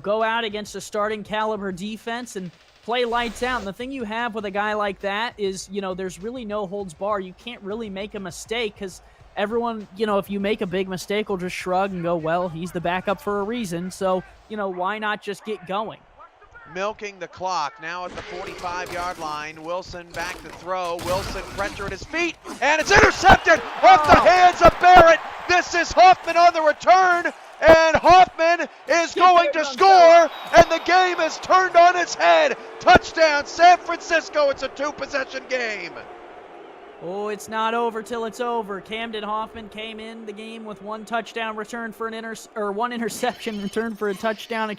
go out against a starting caliber defense and play lights out. And the thing you have with a guy like that is, there's really no holds bar. You can't really make a mistake because everyone, if you make a big mistake, will just shrug and go, well, he's the backup for a reason. So, why not just get going? Milking the clock now at the 45-yard line. Wilson back to throw. Wilson pressure at his feet, and it's intercepted off the hands of Barrett. This is Hoffman on the return, and Hoffman is going to score, and the game is turned on its head. Touchdown, San Francisco. It's a 2-possession game. Oh, it's not over till it's over. Camden Hoffman came in the game with one touchdown return for one interception return for a touchdown,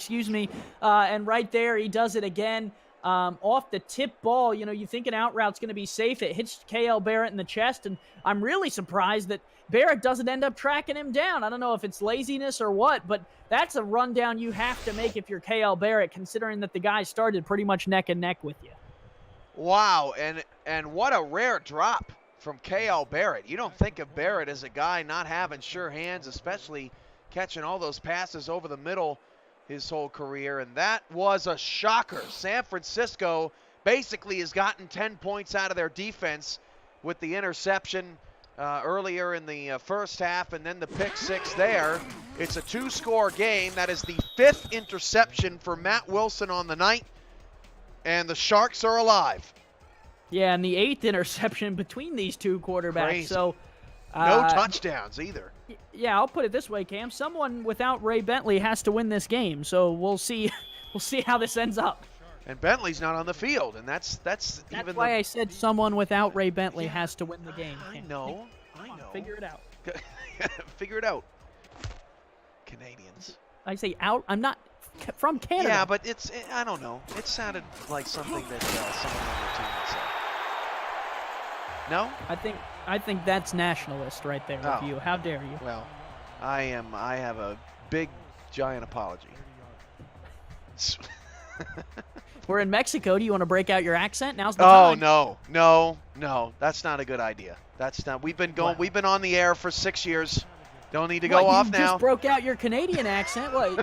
and right there he does it again. Off the tip ball, you think an out route's going to be safe. It hits KL Barrett in the chest, and I'm really surprised that Barrett doesn't end up tracking him down. I don't know if it's laziness or what, but that's a rundown you have to make if you're KL Barrett, considering that the guy started pretty much neck and neck with you. Wow, and what a rare drop from KL Barrett. You don't think of Barrett as a guy not having sure hands, especially catching all those passes over the middle his whole career, and that was a shocker. San Francisco basically has gotten 10 points out of their defense with the interception earlier in the first half, and then the pick six there. It's a 2-score game. That is the 5th interception for Matt Wilson on the night, and the Sharks are alive. Yeah, and the 8th interception between these two quarterbacks. Crazy. So no touchdowns either. Yeah, I'll put it this way, Cam. Someone without Ray Bentley has to win this game. So we'll see. We'll see how this ends up. And Bentley's not on the field, and that's even why I said someone without Ray Bentley has to win the game. I know. Figure it out. Figure it out. Canadians. I say out. I'm not from Canada. Yeah, but I don't know. It sounded like something that someone on your team would say. No? I think that's nationalist right there with you. How dare you? Well, I have a big, giant apology. We're in Mexico. Do you want to break out your accent? Now's the time. No. That's not a good idea. That's not. We've been on the air for 6 years. Don't need to go off now. You just broke out your Canadian accent. What?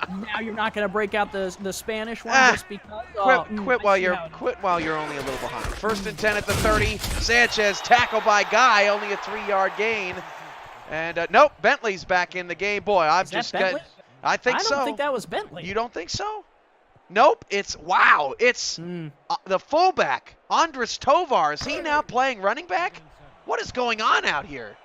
Now you're not going to break out the Spanish one just because? Quit while you're only a little behind. 1st and 10 at the 30. Sanchez tackled by Guy, only a 3-yard gain. And nope, Bentley's back in the game. Boy, I think so. I don't think that was Bentley. You don't think so? Nope. It's the fullback, Andres Tovar. Is he now playing running back? What is going on out here?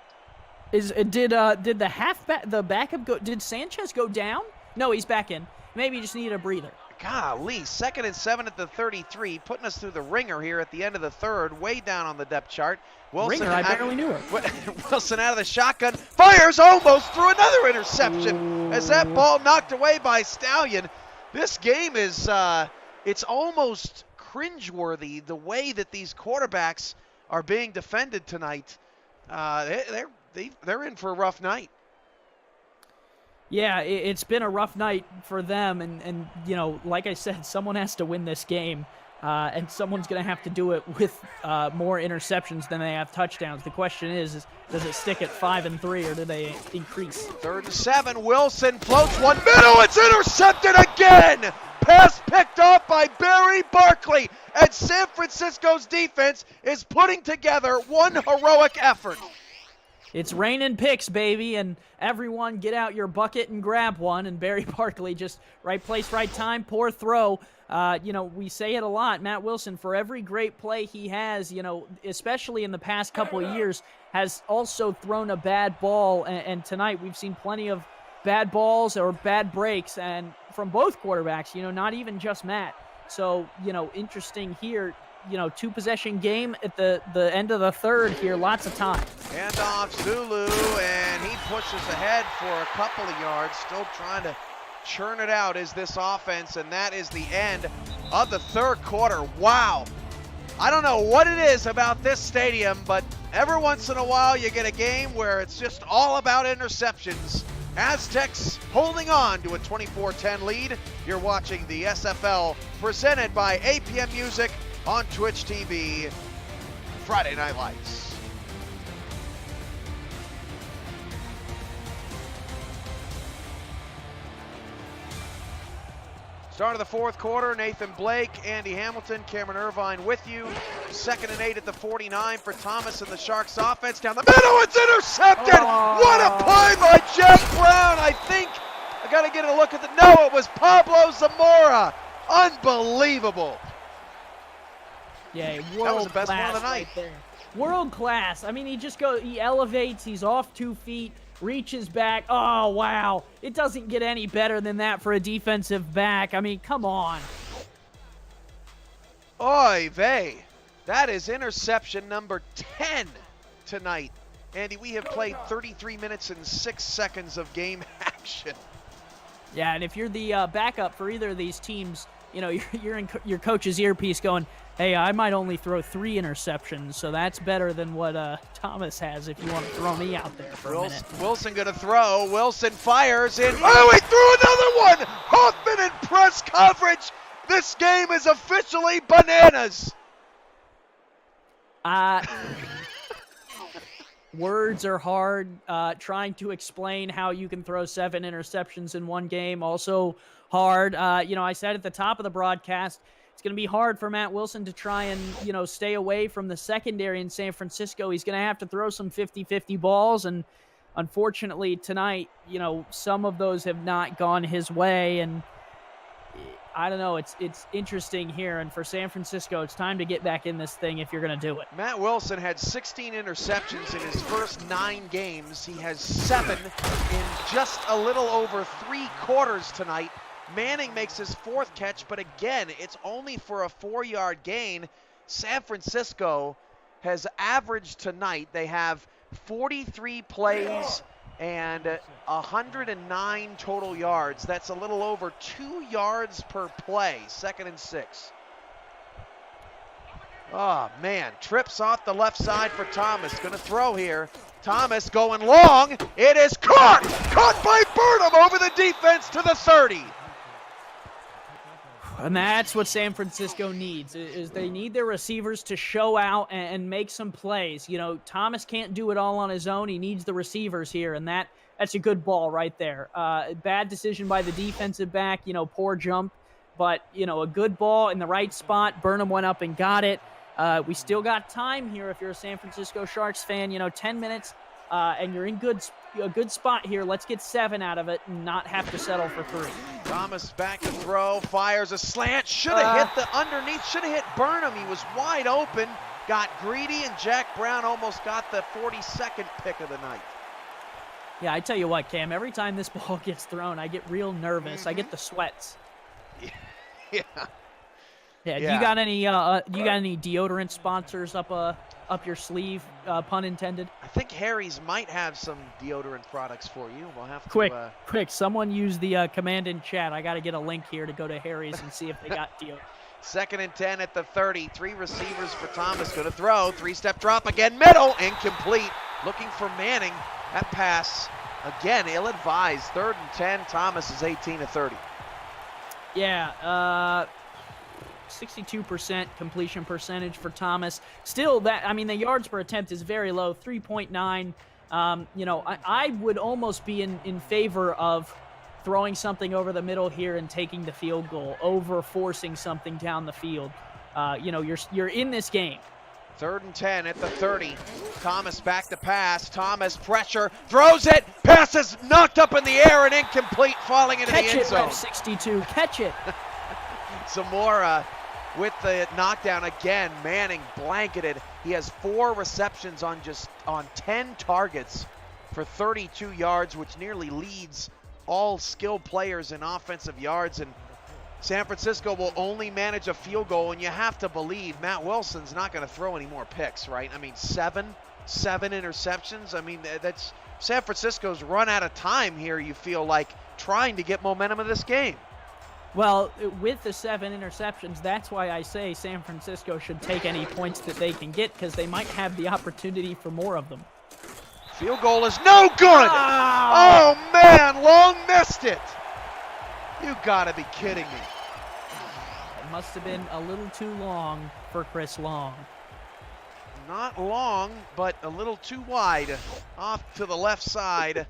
Did the backup go? Did Sanchez go down? No, he's back in. Maybe he just needed a breather. Golly, 2nd and 7 at the 33, putting us through the ringer here at the end of the 3rd, way down on the depth chart. Wilson, ringer, I barely knew her. Wilson out of the shotgun, fires almost through another interception as that ball knocked away by Stallion. This game is it's almost cringeworthy the way that these quarterbacks are being defended tonight. They're in for a rough night. Yeah, it's been a rough night for them, and like I said, someone has to win this game, and someone's going to have to do it with more interceptions than they have touchdowns. The question is does it stick at 5 and 3, or do they increase? 3rd and 7, Wilson floats one middle, it's intercepted again! Pass picked off by Barry Barkley, and San Francisco's defense is putting together one heroic effort. It's raining picks, baby, and everyone get out your bucket and grab one. And Barry Barkley just right place, right time, poor throw. We say it a lot. Matt Wilson, for every great play he has, especially in the past couple of years, has also thrown a bad ball. And tonight we've seen plenty of bad balls or bad breaks, and from both quarterbacks, not even just Matt. So, interesting here. 2-possession game at the end of the 3rd here. Lots of time. Handoff Zulu, and he pushes ahead for a couple of yards. Still trying to churn it out is this offense, and that is the end of the 3rd quarter. Wow. I don't know what it is about this stadium, but every once in a while you get a game where it's just all about interceptions. Aztecs holding on to a 24-10 lead. You're watching the SFL presented by APM Music on Twitch TV, Friday Night Lights. Start of the 4th quarter, Nathan Blake, Andy Hamilton, Cameron Irvine with you. 2nd and 8 at the 49 for Thomas and the Sharks offense. Down the middle, it's intercepted! What a play by Jeff Brown! I think, I gotta get a look at no, it was Pablo Zamora. Unbelievable. Yeah, that was the best one of the night. Right, world class. I mean, he elevates, he's off 2 feet, reaches back. Oh, wow. It doesn't get any better than that for a defensive back. I mean, come on. Oy vey. That is interception number 10 tonight. Andy, we have played 33 minutes and 6 seconds of game action. Yeah, and if you're the backup for either of these teams, you know, you're in your coach's earpiece going, hey, I might only throw 3 interceptions, so that's better than what Thomas has if you want to throw me out there for a minute. Wilson going to throw. Wilson fires in. Oh, he threw another one! Hoffman in press coverage. This game is officially bananas. Words are hard. Trying to explain how you can throw 7 interceptions in one game, also hard. You know, I said at the top of the broadcast, it's going to be hard for Matt Wilson to try and, you know, stay away from the secondary in San Francisco. He's going to have to throw some 50-50 balls, and unfortunately tonight, you know, some of those have not gone his way, and I don't know. It's interesting here, and for San Francisco, it's time to get back in this thing if you're going to do it. Matt Wilson had 16 interceptions in his first 9 games. He has 7 in just a little over 3 quarters tonight. Manning makes his 4th catch, but again, it's only for a 4-yard gain. San Francisco has averaged tonight. They have 43 plays and 109 total yards. That's a little over 2 yards per play. 2nd and 6. Oh, man. Trips off the left side for Thomas. Going to throw here. Thomas going long. It is caught! Caught by Burnham over the defense to the 30. And that's what San Francisco needs, is they need their receivers to show out and make some plays. You know, Thomas can't do it all on his own. He needs the receivers here, and that's a good ball right there. Bad decision by the defensive back, you know, poor jump. But, you know, a good ball in the right spot. Burnham went up and got it. We still got time here if you're a San Francisco Sharks fan. You know, 10 minutes, and you're in a good spot here. Let's get 7 out of it and not have to settle for 3. Thomas back to throw, fires a slant, should have hit the underneath, should have hit Burnham. He was wide open, got greedy, and Jack Brown almost got the 42nd pick of the night. Yeah, I tell you what, Cam, every time this ball gets thrown, I get real nervous. I get the sweats. Yeah. Yeah. You got any deodorant sponsors up your sleeve, pun intended? I think Harry's might have some deodorant products for you. We'll have to... Quick, someone use the command in chat. I got to get a link here to go to Harry's and see if they got deodorant. 2nd and 10 at the 30. 3 receivers for Thomas. Going to throw. 3-step drop again. Middle. Incomplete. Looking for Manning. That pass, again, ill-advised. 3rd and 10. Thomas is 18 of 30. Yeah, 62% completion percentage for Thomas. Still, the yards per attempt is very low, 3.9. You know, I would almost be in favor of throwing something over the middle here and taking the field goal over forcing something down the field. You know, you're in this game. 3rd and 10 at the 30. Thomas back to pass. Thomas pressure, throws it. Pass is knocked up in the air and incomplete, falling into the end zone. Catch it, 62. Catch it. Some more with the knockdown again. Manning blanketed. He has 4 receptions on 10 targets for 32 yards, which nearly leads all skilled players in offensive yards. And San Francisco will only manage a field goal, and you have to believe Matt Wilson's not going to throw any more picks, right? I mean, seven interceptions. I mean, that's San Francisco's run out of time here, you feel like, trying to get momentum of this game. Well, with the 7 interceptions, that's why I say San Francisco should take any points that they can get, because they might have the opportunity for more of them. Field goal is no good! Oh, man, Long missed it! You gotta be kidding me. It must have been a little too long for Chris Long. Not long, but a little too wide. Off to the left side.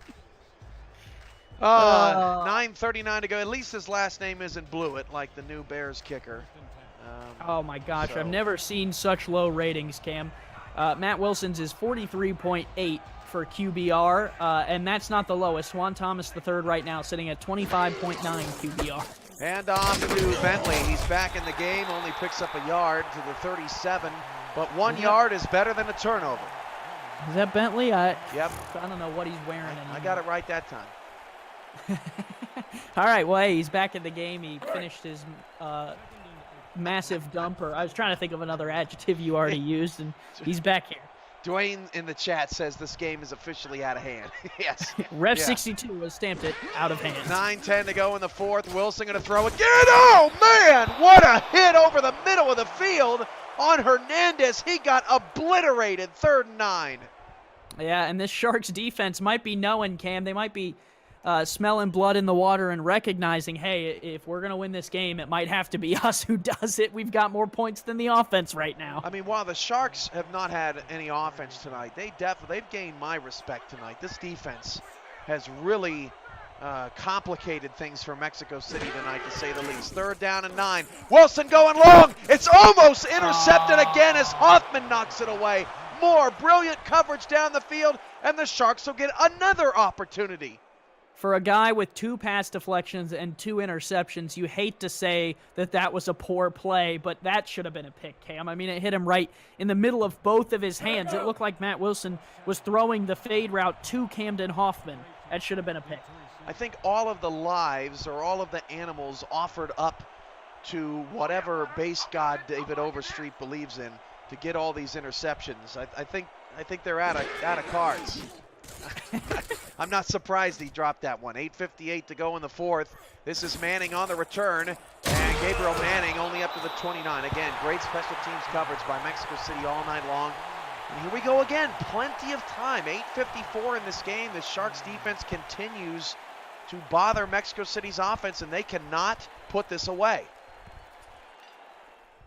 9:39 to go. At least his last name isn't Blewett, like the new Bears kicker. Oh my gosh, I've never seen such low ratings, Cam. Matt Wilson's is 43.8 for QBR, and that's not the lowest. Juan Thomas III right now sitting at 25.9 QBR. Hand off to Bentley. He's back in the game, only picks up a yard to the 37, but 1 yard is better than a turnover. Is that Bentley? Yep. I don't know what he's wearing anymore. I got it right that time. All right, well, hey, he's back in the game. He finished his massive dumper. I was trying to think of another adjective you already used, and he's back here. Dwayne in the chat says this game is officially out of hand. Yes. Ref 62 has stamped it out of hand. 9:10 to go in the fourth. Wilson going to throw again. Oh, man, what a hit over the middle of the field on Hernandez. He got obliterated. 3rd and 9. Yeah, and this Sharks defense might be knowing, Cam. They might be smelling blood in the water and recognizing, hey, if we're going to win this game, it might have to be us who does it. We've got more points than the offense right now. I mean, while the Sharks have not had any offense tonight, they've gained my respect tonight. This defense has really complicated things for Mexico City tonight, to say the least. 3rd down and 9. Wilson going long. It's almost intercepted again as Hoffman knocks it away. More brilliant coverage down the field, and the Sharks will get another opportunity. For a guy with 2 pass deflections and 2 interceptions, you hate to say that was a poor play, but that should have been a pick, Cam. I mean, it hit him right in the middle of both of his hands. It looked like Matt Wilson was throwing the fade route to Camden Hoffman. That should have been a pick. I think all of the lives or all of the animals offered up to whatever base god David Overstreet believes in to get all these interceptions. I think they're out of cards. I'm not surprised he dropped that one. 8:58 to go in the fourth. This is Manning on the return, and Gabriel Manning only up to the 29. Again, great special teams coverage by Mexico City all night long. And here we go again. Plenty of time. 8:54 in this game. The Sharks defense continues to bother Mexico City's offense, and they cannot put this away.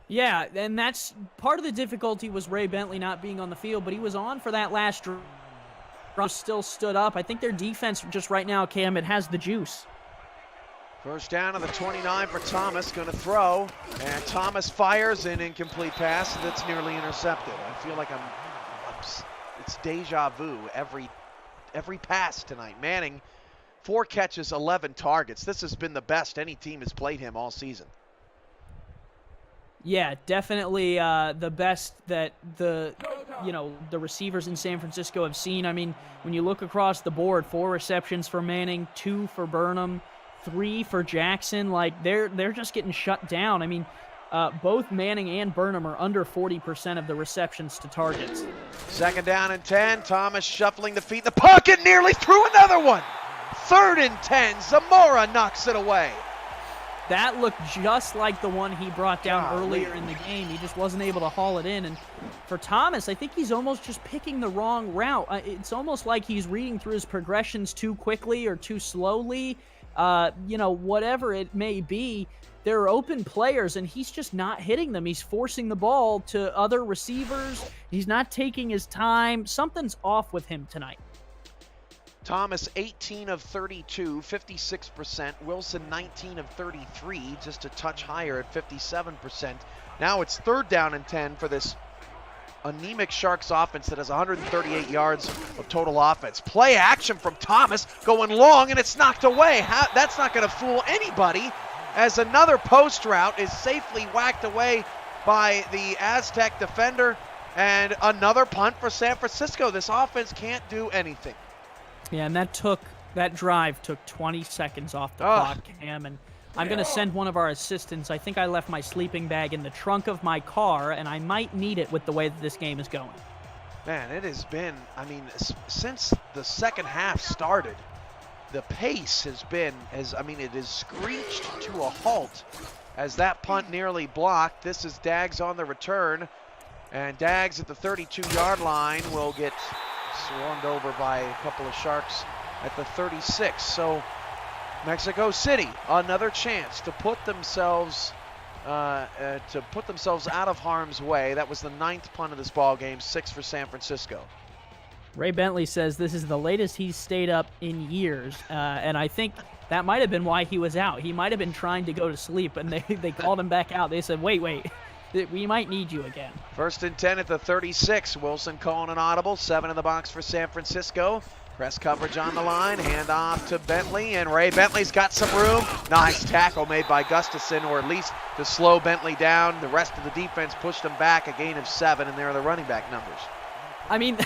Yeah, and that's part of the difficulty was Ray Bentley not being on the field, but he was on for that last drive. Still stood up. I think their defense just right now, Cam, it has the juice. First down on the 29 for Thomas, going to throw, and Thomas fires an incomplete pass that's nearly intercepted. I feel like it's deja vu every pass tonight. Manning, 4 catches, 11 targets. This has been the best any team has played him all season. Yeah, definitely the best that the receivers in San Francisco have seen. I mean, when you look across the board, 4 receptions for Manning, 2 for Burnham, 3 for Jackson. Like they're just getting shut down. I mean, both Manning and Burnham are under 40% of the receptions to targets. 2nd down and 10. Thomas shuffling the feet in the pocket, nearly threw another one. 3rd and 10. Zamora knocks it away. That looked just like the one he brought down earlier in the game. He just wasn't able to haul it in. And for Thomas, I think he's almost just picking the wrong route. It's almost like he's reading through his progressions too quickly or too slowly. Whatever it may be, there are open players, and he's just not hitting them. He's forcing the ball to other receivers. He's not taking his time. Something's off with him tonight. Thomas, 18 of 32, 56%. Wilson, 19 of 33, just a touch higher at 57%. Now it's 3rd down and 10 for this anemic Sharks offense that has 138 yards of total offense. Play action from Thomas, going long, and it's knocked away. That's not going to fool anybody, as another post route is safely whacked away by the Aztec defender, and another punt for San Francisco. This offense can't do anything. Yeah, and that drive took 20 seconds off the clock, Cam, and I'm going to send one of our assistants. I think I left my sleeping bag in the trunk of my car, and I might need it with the way that this game is going. Man, it has been, since the second half started, the pace has been, it has screeched to a halt as that punt nearly blocked. This is Daggs on the return, and Daggs at the 32-yard line will get swarmed over by a couple of Sharks at the 36. So Mexico City, another chance to put themselves out of harm's way. That was the 9th punt of this ball game, 6 for San Francisco. Ray Bentley says this is the latest he's stayed up in years, and I think that might have been why he was out. He might have been trying to go to sleep, and they called him back out. They said, wait, we might need you again. 1st and 10 at the 36. Wilson calling an audible. 7 in the box for San Francisco. Press coverage on the line. Hand off to Bentley, and Ray Bentley's got some room. Nice tackle made by Gustafson, or at least to slow Bentley down. The rest of the defense pushed him back, a gain of 7, and there are the running back numbers. I mean,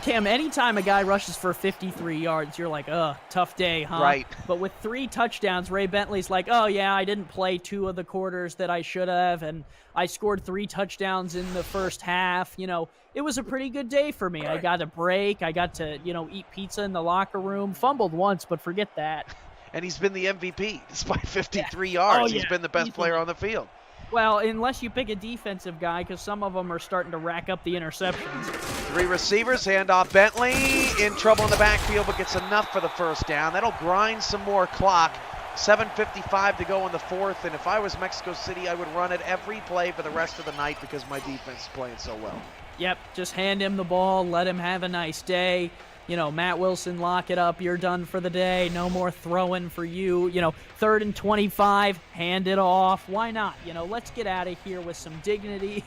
Cam, anytime a guy rushes for 53 yards, you're like, ugh, tough day, huh? Right. But with 3 touchdowns, Ray Bentley's like, oh, yeah, I didn't play 2 of the quarters that I should have, and I scored 3 touchdowns in the first half. You know, it was a pretty good day for me. I got a break. I got to, eat pizza in the locker room. Fumbled once, but forget that. And he's been the MVP despite 53 yards. Oh, yeah. He's been the best player on the field. Well, unless you pick a defensive guy, because some of them are starting to rack up the interceptions. 3 receivers, handoff Bentley, in trouble in the backfield, but gets enough for the first down. That'll grind some more clock. 7:55 to go in the fourth, and if I was Mexico City, I would run it every play for the rest of the night because my defense is playing so well. Yep, just hand him the ball, let him have a nice day. Matt Wilson, lock it up, you're done for the day, no more throwing for you. 3rd and 25, hand it off. Why not? Let's get out of here with some dignity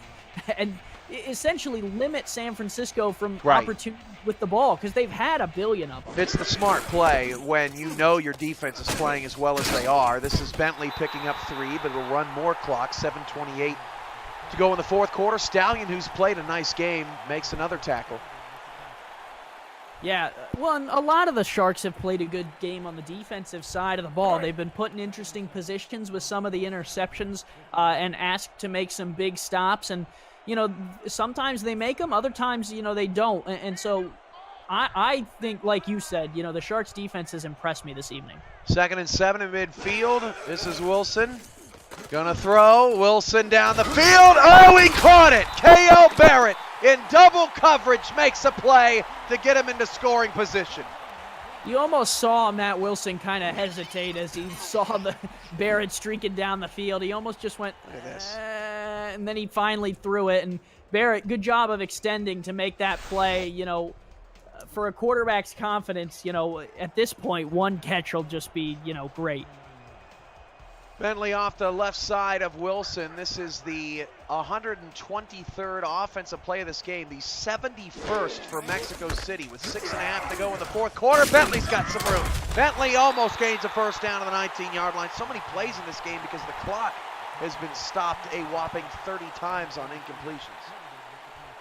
and essentially limit San Francisco from opportunity with the ball because they've had a billion of them. It's the smart play when you know your defense is playing as well as they are. This is Bentley picking up 3, but it'll run more clock, 7:28 to go in the fourth quarter. Stallion, who's played a nice game, makes another tackle. Yeah, well, a lot of the Sharks have played a good game on the defensive side of the ball. They've been put in interesting positions with some of the interceptions and asked to make some big stops. And, sometimes they make them, other times, they don't. And so I think, like you said, the Sharks defense has impressed me this evening. 2nd and 7 in midfield. This is Wilson. Gonna throw. Wilson down the field. Oh, he caught it. K.L. Barrett in double coverage makes a play to get him into scoring position. You almost saw Matt Wilson kind of hesitate as he saw the Barrett streaking down the field. He almost just went, look at this. And then he finally threw it. And Barrett, good job of extending to make that play. For a quarterback's confidence, at this point, one catch will just be, great. Bentley off the left side of Wilson. This is the 123rd offensive play of this game, the 71st for Mexico City with 6.5 to go in the fourth quarter. Bentley's got some room. Bentley almost gains a first down on the 19-yard line. So many plays in this game because the clock has been stopped a whopping 30 times on incompletions.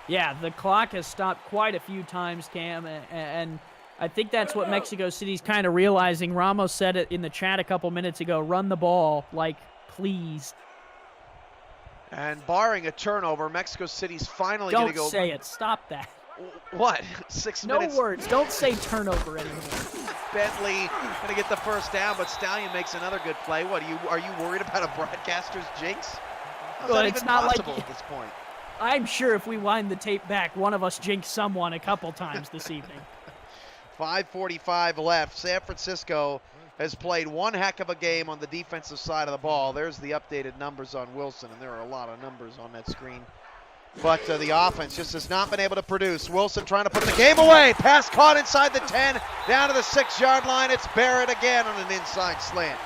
Yeah, the clock has stopped quite a few times, Cam, and I think that's what Mexico City's kind of realizing. Ramos said it in the chat a couple minutes ago, run the ball, please. And barring a turnover, Mexico City's finally going to go. Don't say it. Stop that. What? 6 minutes? No words. Don't say turnover anymore. Bentley going to get the first down, but Stallion makes another good play. What, are you worried about a broadcaster's jinx? How's that even possible at this point? I'm sure if we wind the tape back, one of us jinxed someone a couple times this evening. 5:45 left. San Francisco has played one heck of a game on the defensive side of the ball. There's the updated numbers on Wilson, and there are a lot of numbers on that screen. But the offense just has not been able to produce. Wilson trying to put the game away. Pass caught inside the 10, down to the 6-yard line. It's Barrett again on an inside slant.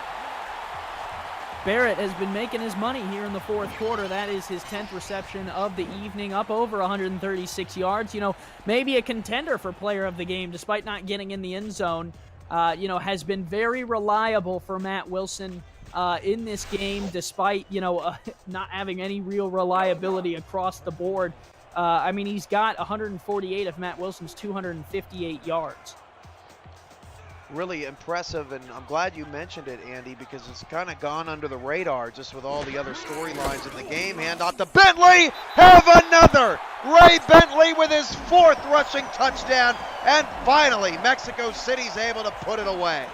Barrett has been making his money here in the fourth quarter. That is his 10th reception of the evening, up over 136 yards. Maybe a contender for player of the game, despite not getting in the end zone. Has been very reliable for Matt Wilson in this game, despite, not having any real reliability across the board. He's got 148 of Matt Wilson's 258 yards. Really impressive, and I'm glad you mentioned it, Andy, because it's kind of gone under the radar just with all the other storylines in the game. Hand off to Bentley. Have another. Ray Bentley with his 4th rushing touchdown, and finally Mexico City's able to put it away.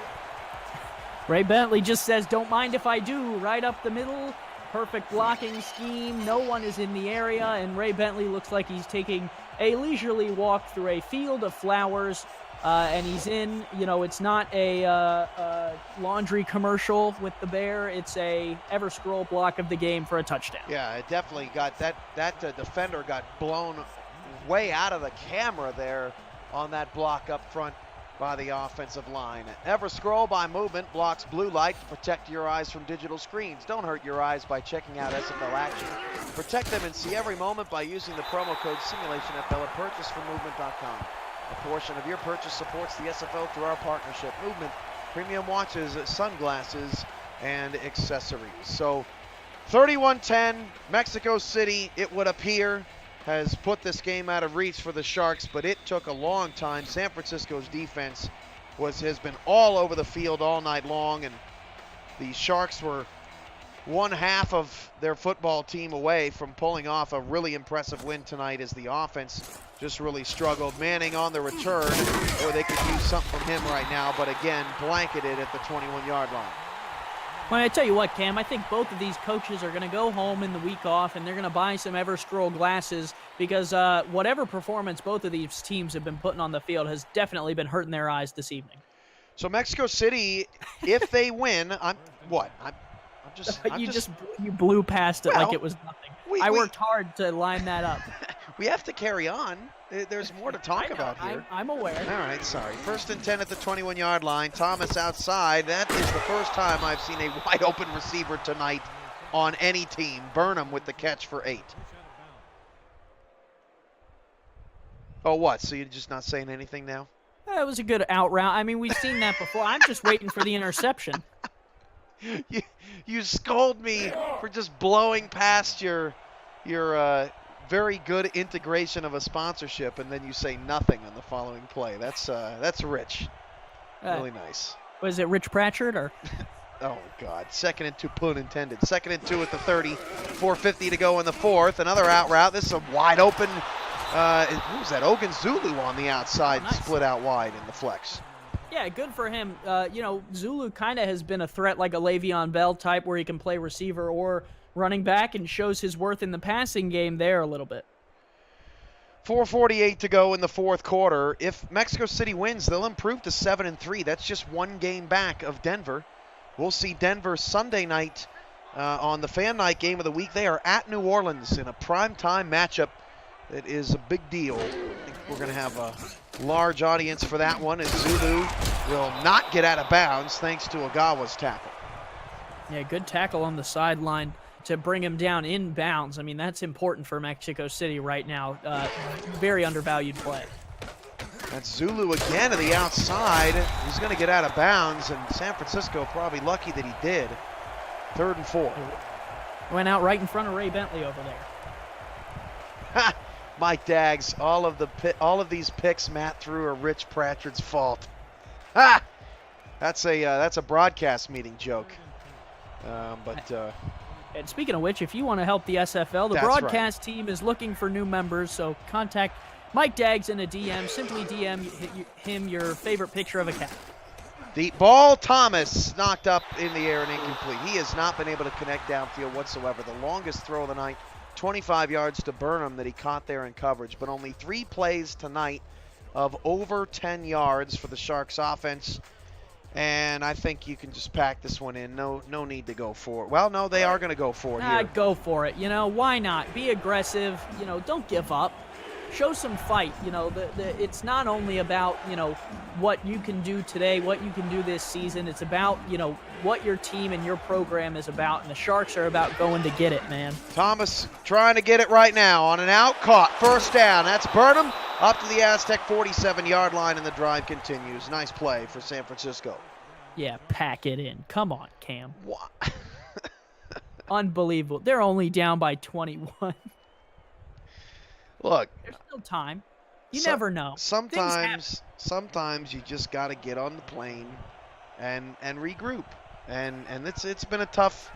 Ray Bentley just says, don't mind if I do, right up the middle. Perfect blocking scheme. No one is in the area, and Ray Bentley looks like he's taking a leisurely walk through a field of flowers. And he's in, it's not a laundry commercial with the bear. It's a ever-scroll block of the game for a touchdown. Yeah, it definitely got that defender got blown way out of the camera there on that block up front by the offensive line. Ever-scroll by movement blocks blue light to protect your eyes from digital screens. Don't hurt your eyes by checking out SFL action. Protect them and see every moment by using the promo code SimulationFL at purchasefrommovement.com. A portion of your purchase supports the SFL through our partnership. Movement, premium watches, sunglasses, and accessories. So 31-10, Mexico City, it would appear, has put this game out of reach for the Sharks, but it took a long time. San Francisco's defense has been all over the field all night long, and the Sharks were one half of their football team away from pulling off a really impressive win tonight as the offense just really struggled. Manning on the return, or they could use something from him right now, but again, blanketed at the 21-yard line. Well, I tell you what, Cam, I think both of these coaches are going to go home in the week off, and they're going to buy some Everstroll glasses because whatever performance both of these teams have been putting on the field has definitely been hurting their eyes this evening. So Mexico City, if they win, You blew past it like it was nothing. I worked hard to line that up. We have to carry on. There's more to talk about here. I'm aware. All right, sorry. 1st and 10 at the 21-yard line. Thomas outside. That is the first time I've seen a wide-open receiver tonight on any team. Burnham with the catch for 8. Oh, what? So you're just not saying anything now? That was a good out route. I mean, we've seen that before. I'm just waiting for the interception. You scold me for just blowing past your very good integration of a sponsorship, and then you say nothing on the following play. That's rich. Really nice. Was it Rich Pratchard or? Oh God! 2nd and 2, pun intended. 2nd and 2 at the 30. 4:50 to go in the 4th. Another out route. This is a wide open. Who's that? Ogun Zulu on the outside, nice. Split out wide in the flex. Yeah, good for him. Zulu kind of has been a threat like a Le'Veon Bell type where he can play receiver or running back and shows his worth in the passing game there a little bit. 4:48 to go in the 4th quarter. If Mexico City wins, they'll improve to 7-3. That's just one game back of Denver. We'll see Denver Sunday night on the Fan Night game of the week. They are at New Orleans in a primetime matchup. It is a big deal. I think we're going to have a large audience for that one, and Zulu will not get out of bounds thanks to Ogawa's tackle. Yeah, good tackle on the sideline to bring him down in bounds. I mean, that's important for Mexico City right now. Very undervalued play. That's Zulu again to the outside. He's going to get out of bounds, and San Francisco probably lucky that he did. 3rd and 4. Went out right in front of Ray Bentley over there. Ha! Mike Daggs, all of these picks Matt threw are Rich Pratchard's fault. Ha! That's a broadcast meeting joke. And speaking of which, if you want to help the SFL, the broadcast team is looking for new members, so contact Mike Daggs in a DM. Simply DM him your favorite picture of a cat. The ball, Thomas, knocked up in the air and incomplete. He has not been able to connect downfield whatsoever. The longest throw of the night, 25 yards to Burnham that he caught there in coverage, but only 3 plays tonight of over 10 yards for the Sharks offense. And I think you can just pack this one in. No need to go for it. Well, no, they are going to go for it here. Go for it. Why not? Be aggressive. Don't give up. Show some fight. It's not only about, what you can do today, what you can do this season. It's about, what your team and your program is about. And the Sharks are about going to get it, man. Thomas trying to get it right now on an out caught. 1st down. That's Burnham up to the Aztec 47-yard line, and the drive continues. Nice play for San Francisco. Yeah, pack it in. Come on, Cam. What? Unbelievable. They're only down by 21. Look. There's still time. You never know. Sometimes you just got to get on the plane and regroup. And it's been a tough.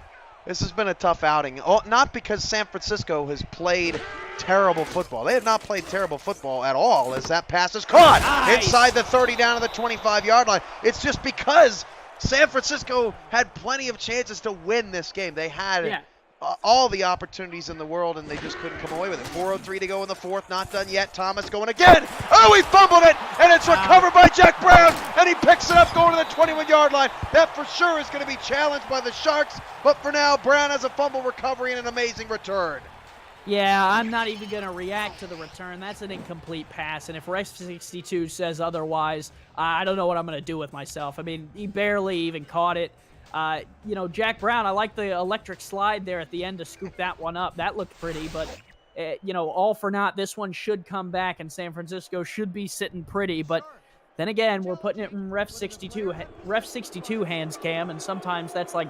This has been a tough outing. Not because San Francisco has played terrible football. They have not played terrible football at all as that pass is caught inside the 30 down to the 25-yard line. It's just because San Francisco had plenty of chances to win this game. They had all the opportunities in the world, and they just couldn't come away with it. 4:03 to go in the 4th. Not done yet. Thomas going again. Oh, he fumbled it, and it's recovered by Jack Brown, and he picks it up going to the 21-yard line. That for sure is going to be challenged by the Sharks, but for now, Brown has a fumble recovery and an amazing return. Yeah, I'm not even going to react to the return. That's an incomplete pass, and if Ref 62 says otherwise, I don't know what I'm going to do with myself. I mean, he barely even caught it. Jack Brown, I like the electric slide there at the end to scoop that one up. That looked pretty, but, all for naught. This one should come back, and San Francisco should be sitting pretty. But then again, we're putting it in Ref 62 hands, Cam, and sometimes that's like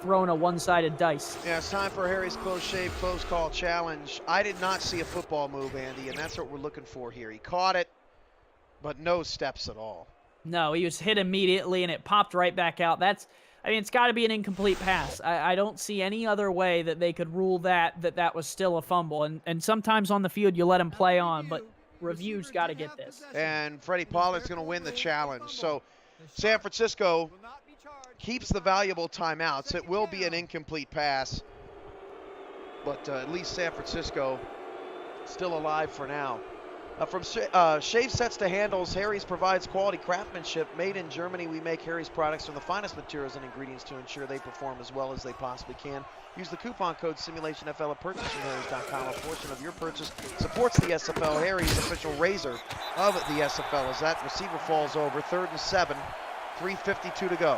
throwing a one-sided dice. Yeah, it's time for Harry's close shave, close call challenge. I did not see a football move, Andy, and that's what we're looking for here. He caught it, but no steps at all. No, he was hit immediately, and it popped right back out. It's got to be an incomplete pass. I don't see any other way that they could rule that was still a fumble. And sometimes on the field, you let him play on, but review's got to get this. And Freddie Pollard's going to win the challenge. So San Francisco keeps the valuable timeouts. It will be an incomplete pass, but at least San Francisco still alive for now. From shave sets to handles, Harry's provides quality craftsmanship. Made in Germany, we make Harry's products from the finest materials and ingredients to ensure they perform as well as they possibly can. Use the coupon code SIMULATIONFL at purchasingharrys.com. A portion of your purchase supports the SFL. Harry's official razor of the SFL as that receiver falls over. 3rd and 7, 3:52 to go.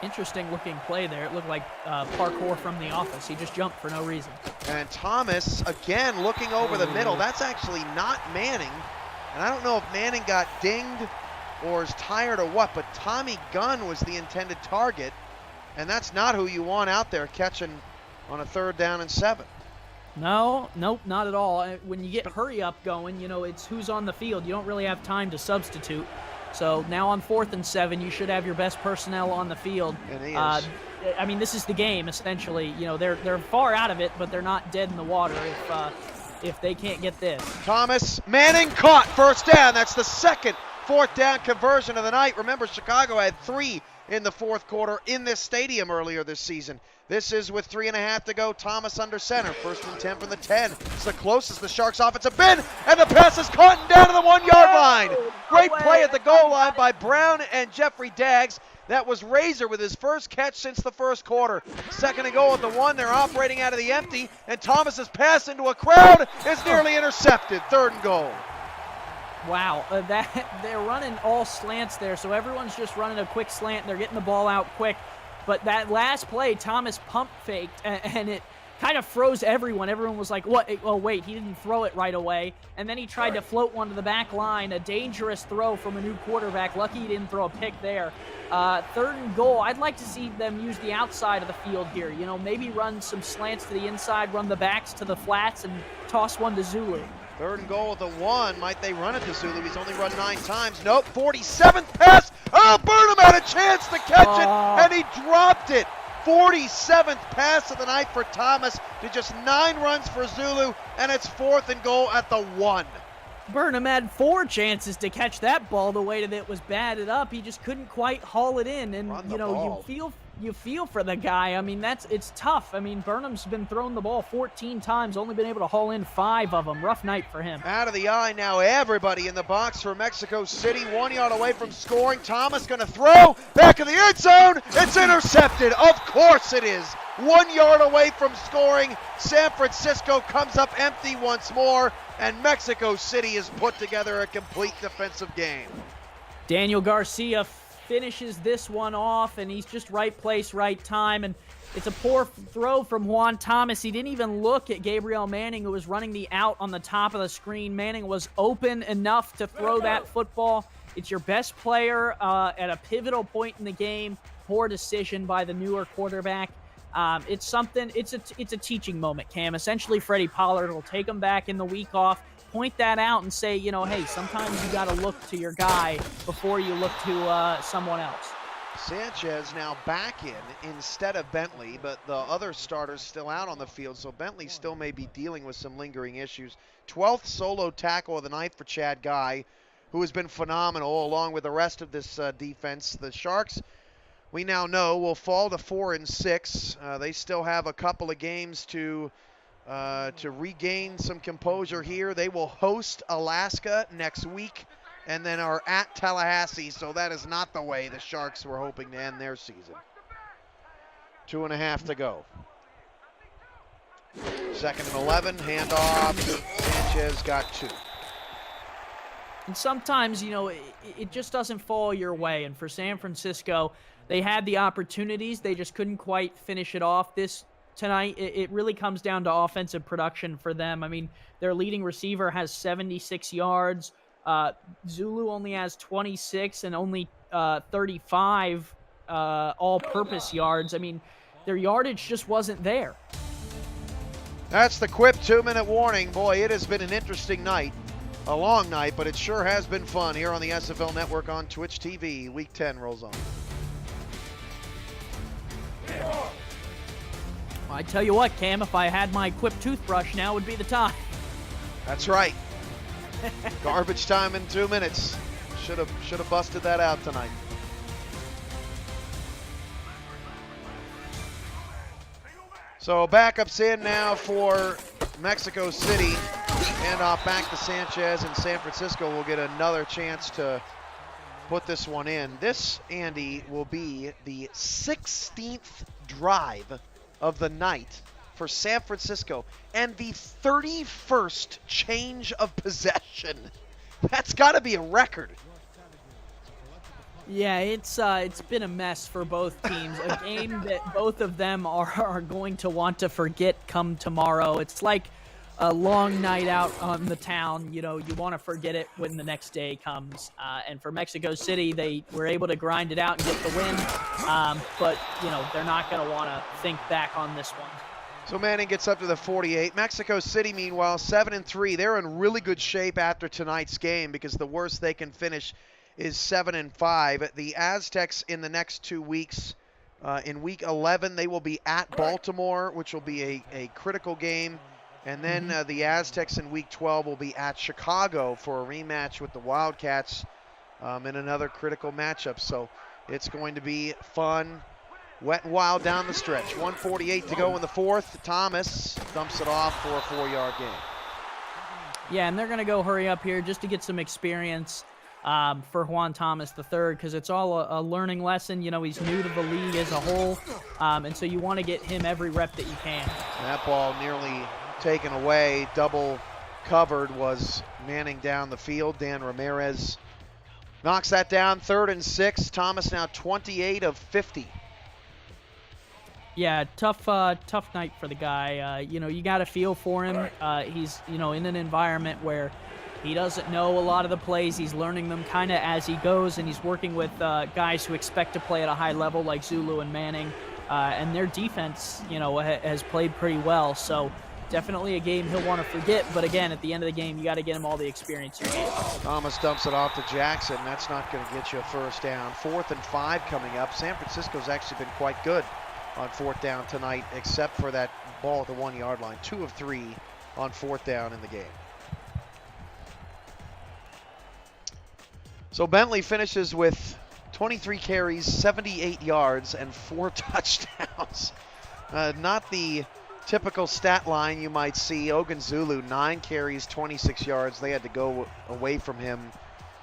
Interesting looking play there. It looked like parkour from The Office. He just jumped for no reason. And Thomas, again, looking over the middle. That's actually not Manning. And I don't know if Manning got dinged or is tired or what, but Tommy Gunn was the intended target. And that's not who you want out there catching on a 3rd down and 7. No, nope, not at all. When you get hurry up going, it's who's on the field. You don't really have time to substitute. So now on 4th and 7, you should have your best personnel on the field. And he is. This is the game essentially. They're far out of it, but they're not dead in the water if they can't get this. Thomas, Manning caught, 1st down. That's the second 4th down conversion of the night. Remember, Chicago had 3 in the 4th quarter in this stadium earlier this season. This is with 3.5 to go. Thomas under center. 1st and 10 from the 10. It's the closest the Sharks offense have been, and the pass is caught and down to the 1-yard line. Great play at the goal line by Brown and Jeffrey Daggs. That was Razor with his first catch since the 1st quarter. 2nd and goal at the 1. They're operating out of the empty, and Thomas's pass into a crowd is nearly intercepted. 3rd and goal. Wow, they're running all slants there, so everyone's just running a quick slant. They're getting the ball out quick. But that last play, Thomas pump faked, and it kind of froze everyone. Everyone was like, what? Oh, wait, he didn't throw it right away. And then he tried to float one to the back line, a dangerous throw from a new quarterback. Lucky he didn't throw a pick there. 3rd and goal, I'd like to see them use the outside of the field here. Maybe run some slants to the inside, run the backs to the flats, and toss one to Zulu. 3rd and goal at the 1. Might they run it to Zulu? He's only run 9 times. Nope. 47th pass. Oh, Burnham had a chance to catch it, and he dropped it. 47th pass of the night for Thomas to just 9 runs for Zulu, and it's 4th and goal at the 1. Burnham had 4 chances to catch that ball the way that it was batted up. He just couldn't quite haul it in, and you feel for the guy. It's tough. Burnham's been throwing the ball 14 times, only been able to haul in 5 of them. Rough night for him. Out of the eye now, everybody in the box for Mexico City, 1 yard away from scoring. Thomas going to throw, back of the end zone. It's intercepted. Of course it is. 1 yard away from scoring. San Francisco comes up empty once more, and Mexico City has put together a complete defensive game. Daniel Garcia finishes this one off, and he's just right place, right time, and it's a poor throw from Juan Thomas. He didn't even look at Gabriel Manning, who was running the out on the top of the screen. Manning was open enough to throw that football. It's your best player at a pivotal point in the game. Poor decision by the newer quarterback. It's a teaching moment, Cam. Essentially, Freddie Pollard will take him back in the week off, point that out and say, hey, sometimes you got to look to your guy before you look to someone else. Sanchez now back in instead of Bentley, but the other starter's still out on the field, so Bentley still may be dealing with some lingering issues. 12th solo tackle of the night for Chad Guy, who has been phenomenal along with the rest of this defense. The Sharks, we now know, will fall to 4-6. They still have a couple of games to regain some composure here. They will host Alaska next week and then are at Tallahassee, so that is not the way the Sharks were hoping to end their season. 2.5 to go. 2nd and 11, handoff. Sanchez got 2. And sometimes, it just doesn't fall your way. And for San Francisco, they had the opportunities. They just couldn't quite finish it off. Tonight, it really comes down to offensive production for them. Their leading receiver has 76 yards. Zulu only has 26 and only 35 all-purpose yards. their yardage just wasn't there. That's the Quip 2-minute warning. Boy, it has been an interesting night. A long night, but it sure has been fun here on the SFL Network on Twitch TV. Week 10 rolls on. I tell you what, Cam, if I had my Quip toothbrush, now would be the time. That's right. Garbage time in 2 minutes. Should have busted that out tonight. So backups in now for Mexico City. Handoff back to Sanchez, and San Francisco will get another chance to put this one in. This, Andy, will be the 16th drive of the night for San Francisco and the 31st change of possession. That's got to be a record. Yeah, it's been a mess for both teams. A game that both of them are going to want to forget come tomorrow. It's like a long night out on the town. You know, you want to forget it when the next day comes. And for Mexico City, they were able to grind it out and get the win. But, you know, they're not going to want to think back on this one. So Manning gets up to the 48. Mexico City, meanwhile, 7-3. They're in really good shape after tonight's game because the worst they can finish is 7-5. The Aztecs in the next 2 weeks, in week 11, they will be at Baltimore, which will be a critical game. And then the Aztecs in week 12 will be at Chicago for a rematch with the Wildcats in another critical matchup. So it's going to be fun, wet and wild down the stretch. 1:48 to go in the fourth. Thomas dumps it off for a 4-yard gain. Yeah, and they're going to go hurry up here just to get some experience for Juan Thomas III, because it's all a learning lesson. You know, he's new to the league as a whole, and so you want to get him every rep that you can. That ball nearly taken away, double covered, was Manning down the field. Dan Ramirez knocks that down. 3rd and 6. Thomas now 28 of 50. Yeah, tough night for the guy. You know, you got to feel for him. He's, you know, in an environment where he doesn't know a lot of the plays. He's learning them kind of as he goes, and he's working with guys who expect to play at a high level like Zulu and Manning. And their defense, you know, has played pretty well. So definitely a game he'll want to forget. But again, at the end of the game, you got to get him all the experience you can. Thomas dumps it off to Jackson. That's not going to get you a first down. 4th and 5 coming up. San Francisco's actually been quite good on 4th down tonight, except for that ball at the 1-yard line. 2 of 3 on 4th down in the game. So Bentley finishes with 23 carries, 78 yards, and 4 touchdowns. Not the typical stat line you might see. Ogunzulu, 9 carries, 26 yards. They had to go away from him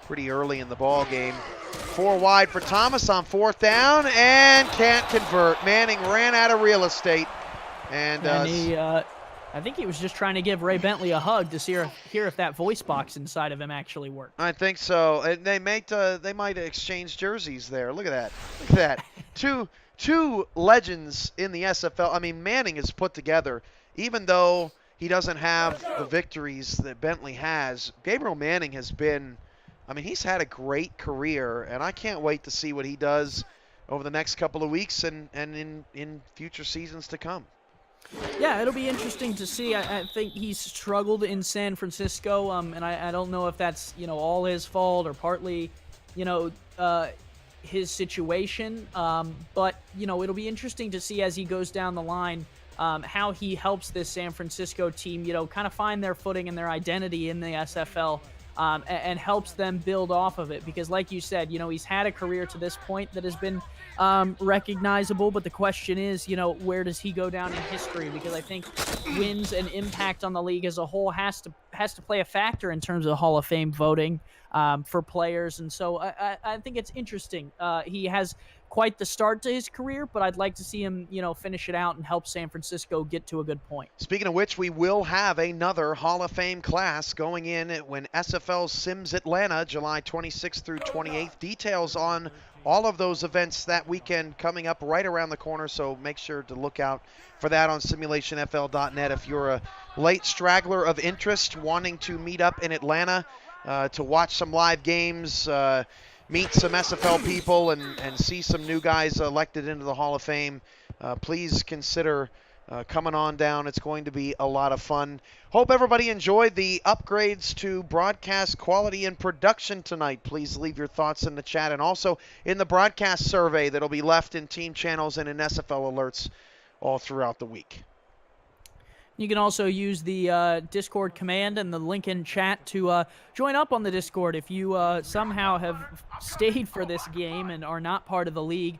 pretty early in the ball game. 4 wide for Thomas on 4th down, and can't convert. Manning ran out of real estate. And he, I think he was just trying to give Ray Bentley a hug to hear if that voice box inside of him actually worked. I think so. And they might exchange jerseys there. Look at that. Look at that. Two legends in the SFL. I mean, Manning is put together. Even though he doesn't have the victories that Bentley has, Gabriel Manning has been, I mean, he's had a great career, and I can't wait to see what he does over the next couple of weeks and in future seasons to come. Yeah, it'll be interesting to see. I think he's struggled in San Francisco, and I don't know if that's, you know, all his fault or partly, you know, his situation. But, you know, it'll be interesting to see as he goes down the line how he helps this San Francisco team, you know, kind of find their footing and their identity in the SFL, and helps them build off of it. Because like you said, you know, he's had a career to this point that has been recognizable, but the question is, you know, where does he go down in history? Because I think wins and impact on the league as a whole has to play a factor in terms of Hall of Fame voting for players. And so I think it's interesting. He has quite the start to his career, but I'd like to see him, you know, finish it out and help San Francisco get to a good point. Speaking of which, we will have another Hall of Fame class going in when SFL Sims Atlanta, July 26th through 28th. Details on all of those events that weekend coming up right around the corner, so make sure to look out for that on simulationfl.net. If you're a late straggler of interest wanting to meet up in Atlanta to watch some live games, meet some SFL people, and see some new guys elected into the Hall of Fame, please consider coming on down. It's going to be a lot of fun. Hope everybody enjoyed the upgrades to broadcast quality and production tonight. Please leave your thoughts in the chat and also in the broadcast survey that'll be left in team channels and in SFL alerts all throughout the week. You can also use the Discord command and the link in chat to join up on the Discord if you somehow have stayed for this game and are not part of the league.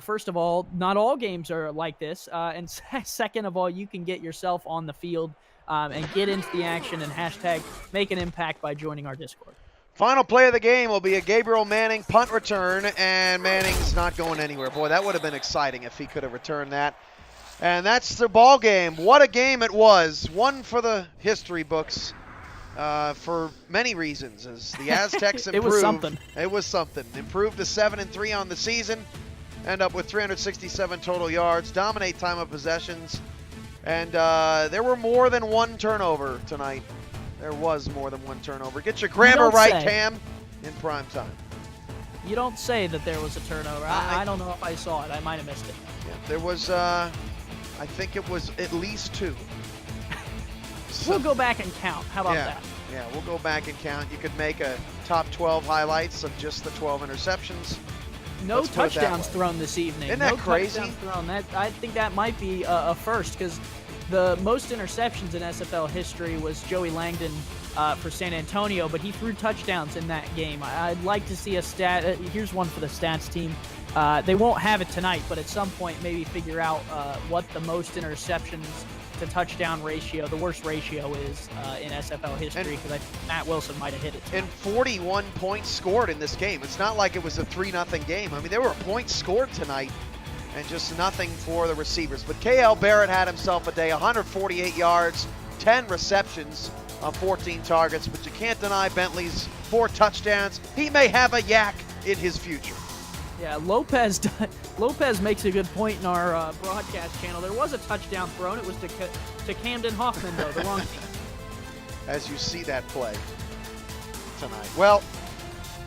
First of all, not all games are like this. And second of all, you can get yourself on the field and get into the action and hashtag make an impact by joining our Discord. Final play of the game will be a Gabriel Manning punt return, and Manning's not going anywhere. Boy, that would have been exciting if he could have returned that. And that's the ball game. What a game it was. One for the history books for many reasons. As the Aztecs improved. It was something. It was something. Improved to 7-3 on the season. End up with 367 total yards. Dominate time of possessions. And there were more than one turnover tonight. There was more than one turnover. Get your grammar right, Cam, in prime time. You don't say that there was a turnover. I don't know if I saw it. I might have missed it. Yeah, there was, I think it was at least two. So, we'll go back and count. How about that? Yeah, we'll go back and count. You could make a top 12 highlights of just the 12 interceptions. No touchdowns thrown this evening. Isn't that crazy? Thrown. I think that might be a first because the most interceptions in SFL history was Joey Langdon for San Antonio, but he threw touchdowns in that game. I'd like to see a stat. Here's one for the stats team. They won't have it tonight, but at some point maybe figure out what the most interceptions to touchdown ratio, the worst ratio is in SFL history, because I think Matt Wilson might have hit it tonight. And 41 points scored in this game. It's not like it was a 3-0 game. I mean, there were points scored tonight and just nothing for the receivers. But KL Barrett had himself a day, 148 yards, 10 receptions on 14 targets, but you can't deny Bentley's 4 touchdowns. He may have a yak in his future. Yeah, Lopez makes a good point in our broadcast channel. There was a touchdown thrown. It was to Camden Hoffman, though, the wrong team. As you see that play tonight. Well,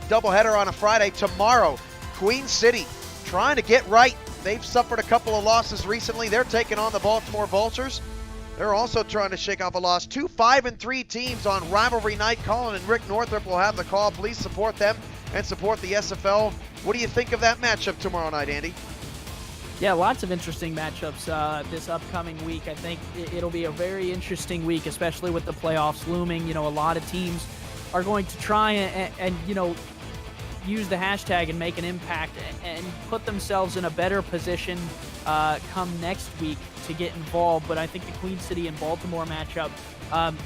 doubleheader on a Friday. Tomorrow, Queen City trying to get right. They've suffered a couple of losses recently. They're taking on the Baltimore Vultures. They're also trying to shake off a loss. 2 5-3 teams on rivalry night. Colin and Rick Northrup will have the call. Please support them and support the SFL. What do you think of that matchup tomorrow night, Andy? Yeah, lots of interesting matchups this upcoming week. I think it'll be a very interesting week, especially with the playoffs looming. You know, a lot of teams are going to try and you know, use the hashtag and make an impact and put themselves in a better position come next week to get involved. But I think the Queen City and Baltimore matchup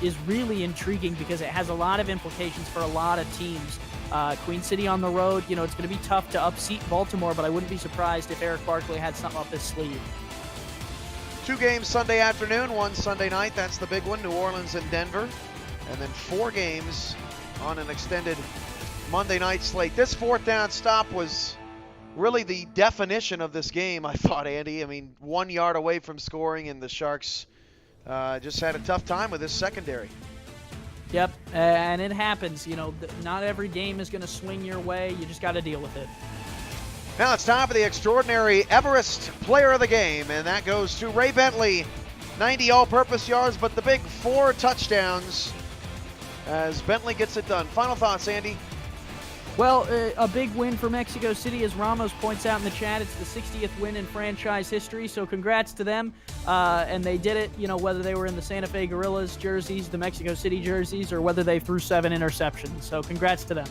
is really intriguing because it has a lot of implications for a lot of teams. Queen City on the road, you know, it's going to be tough to upseat Baltimore, but I wouldn't be surprised if Eric Barkley had something up his sleeve. 2 games Sunday afternoon, 1 Sunday night. That's the big one, New Orleans and Denver. And then 4 games on an extended Monday night slate. This 4th down stop was really the definition of this game, I thought, Andy. I mean, 1 yard away from scoring, and the Sharks just had a tough time with this secondary. Yep, and it happens. You know, not every game is going to swing your way. You just got to deal with it. Now it's time for the extraordinary Everest Player of the Game, and that goes to Ray Bentley. 90 all-purpose yards, but the big 4 touchdowns as Bentley gets it done. Final thoughts, Andy? Well, a big win for Mexico City, as Ramos points out in the chat. It's the 60th win in franchise history, so congrats to them. And they did it, you know, whether they were in the Santa Fe Gorillas jerseys, the Mexico City jerseys, or whether they threw 7 interceptions. So congrats to them.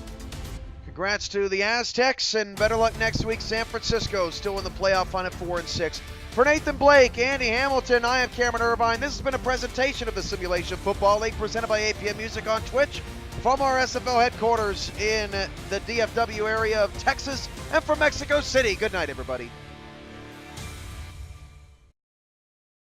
Congrats to the Aztecs, and better luck next week. San Francisco still in the playoff hunt at 4-6. For Nathan Blake, Andy Hamilton, I am Cameron Irvine. This has been a presentation of the Simulation Football League presented by APM Music on Twitch. From our SFL headquarters in the DFW area of Texas and from Mexico City. Good night, everybody.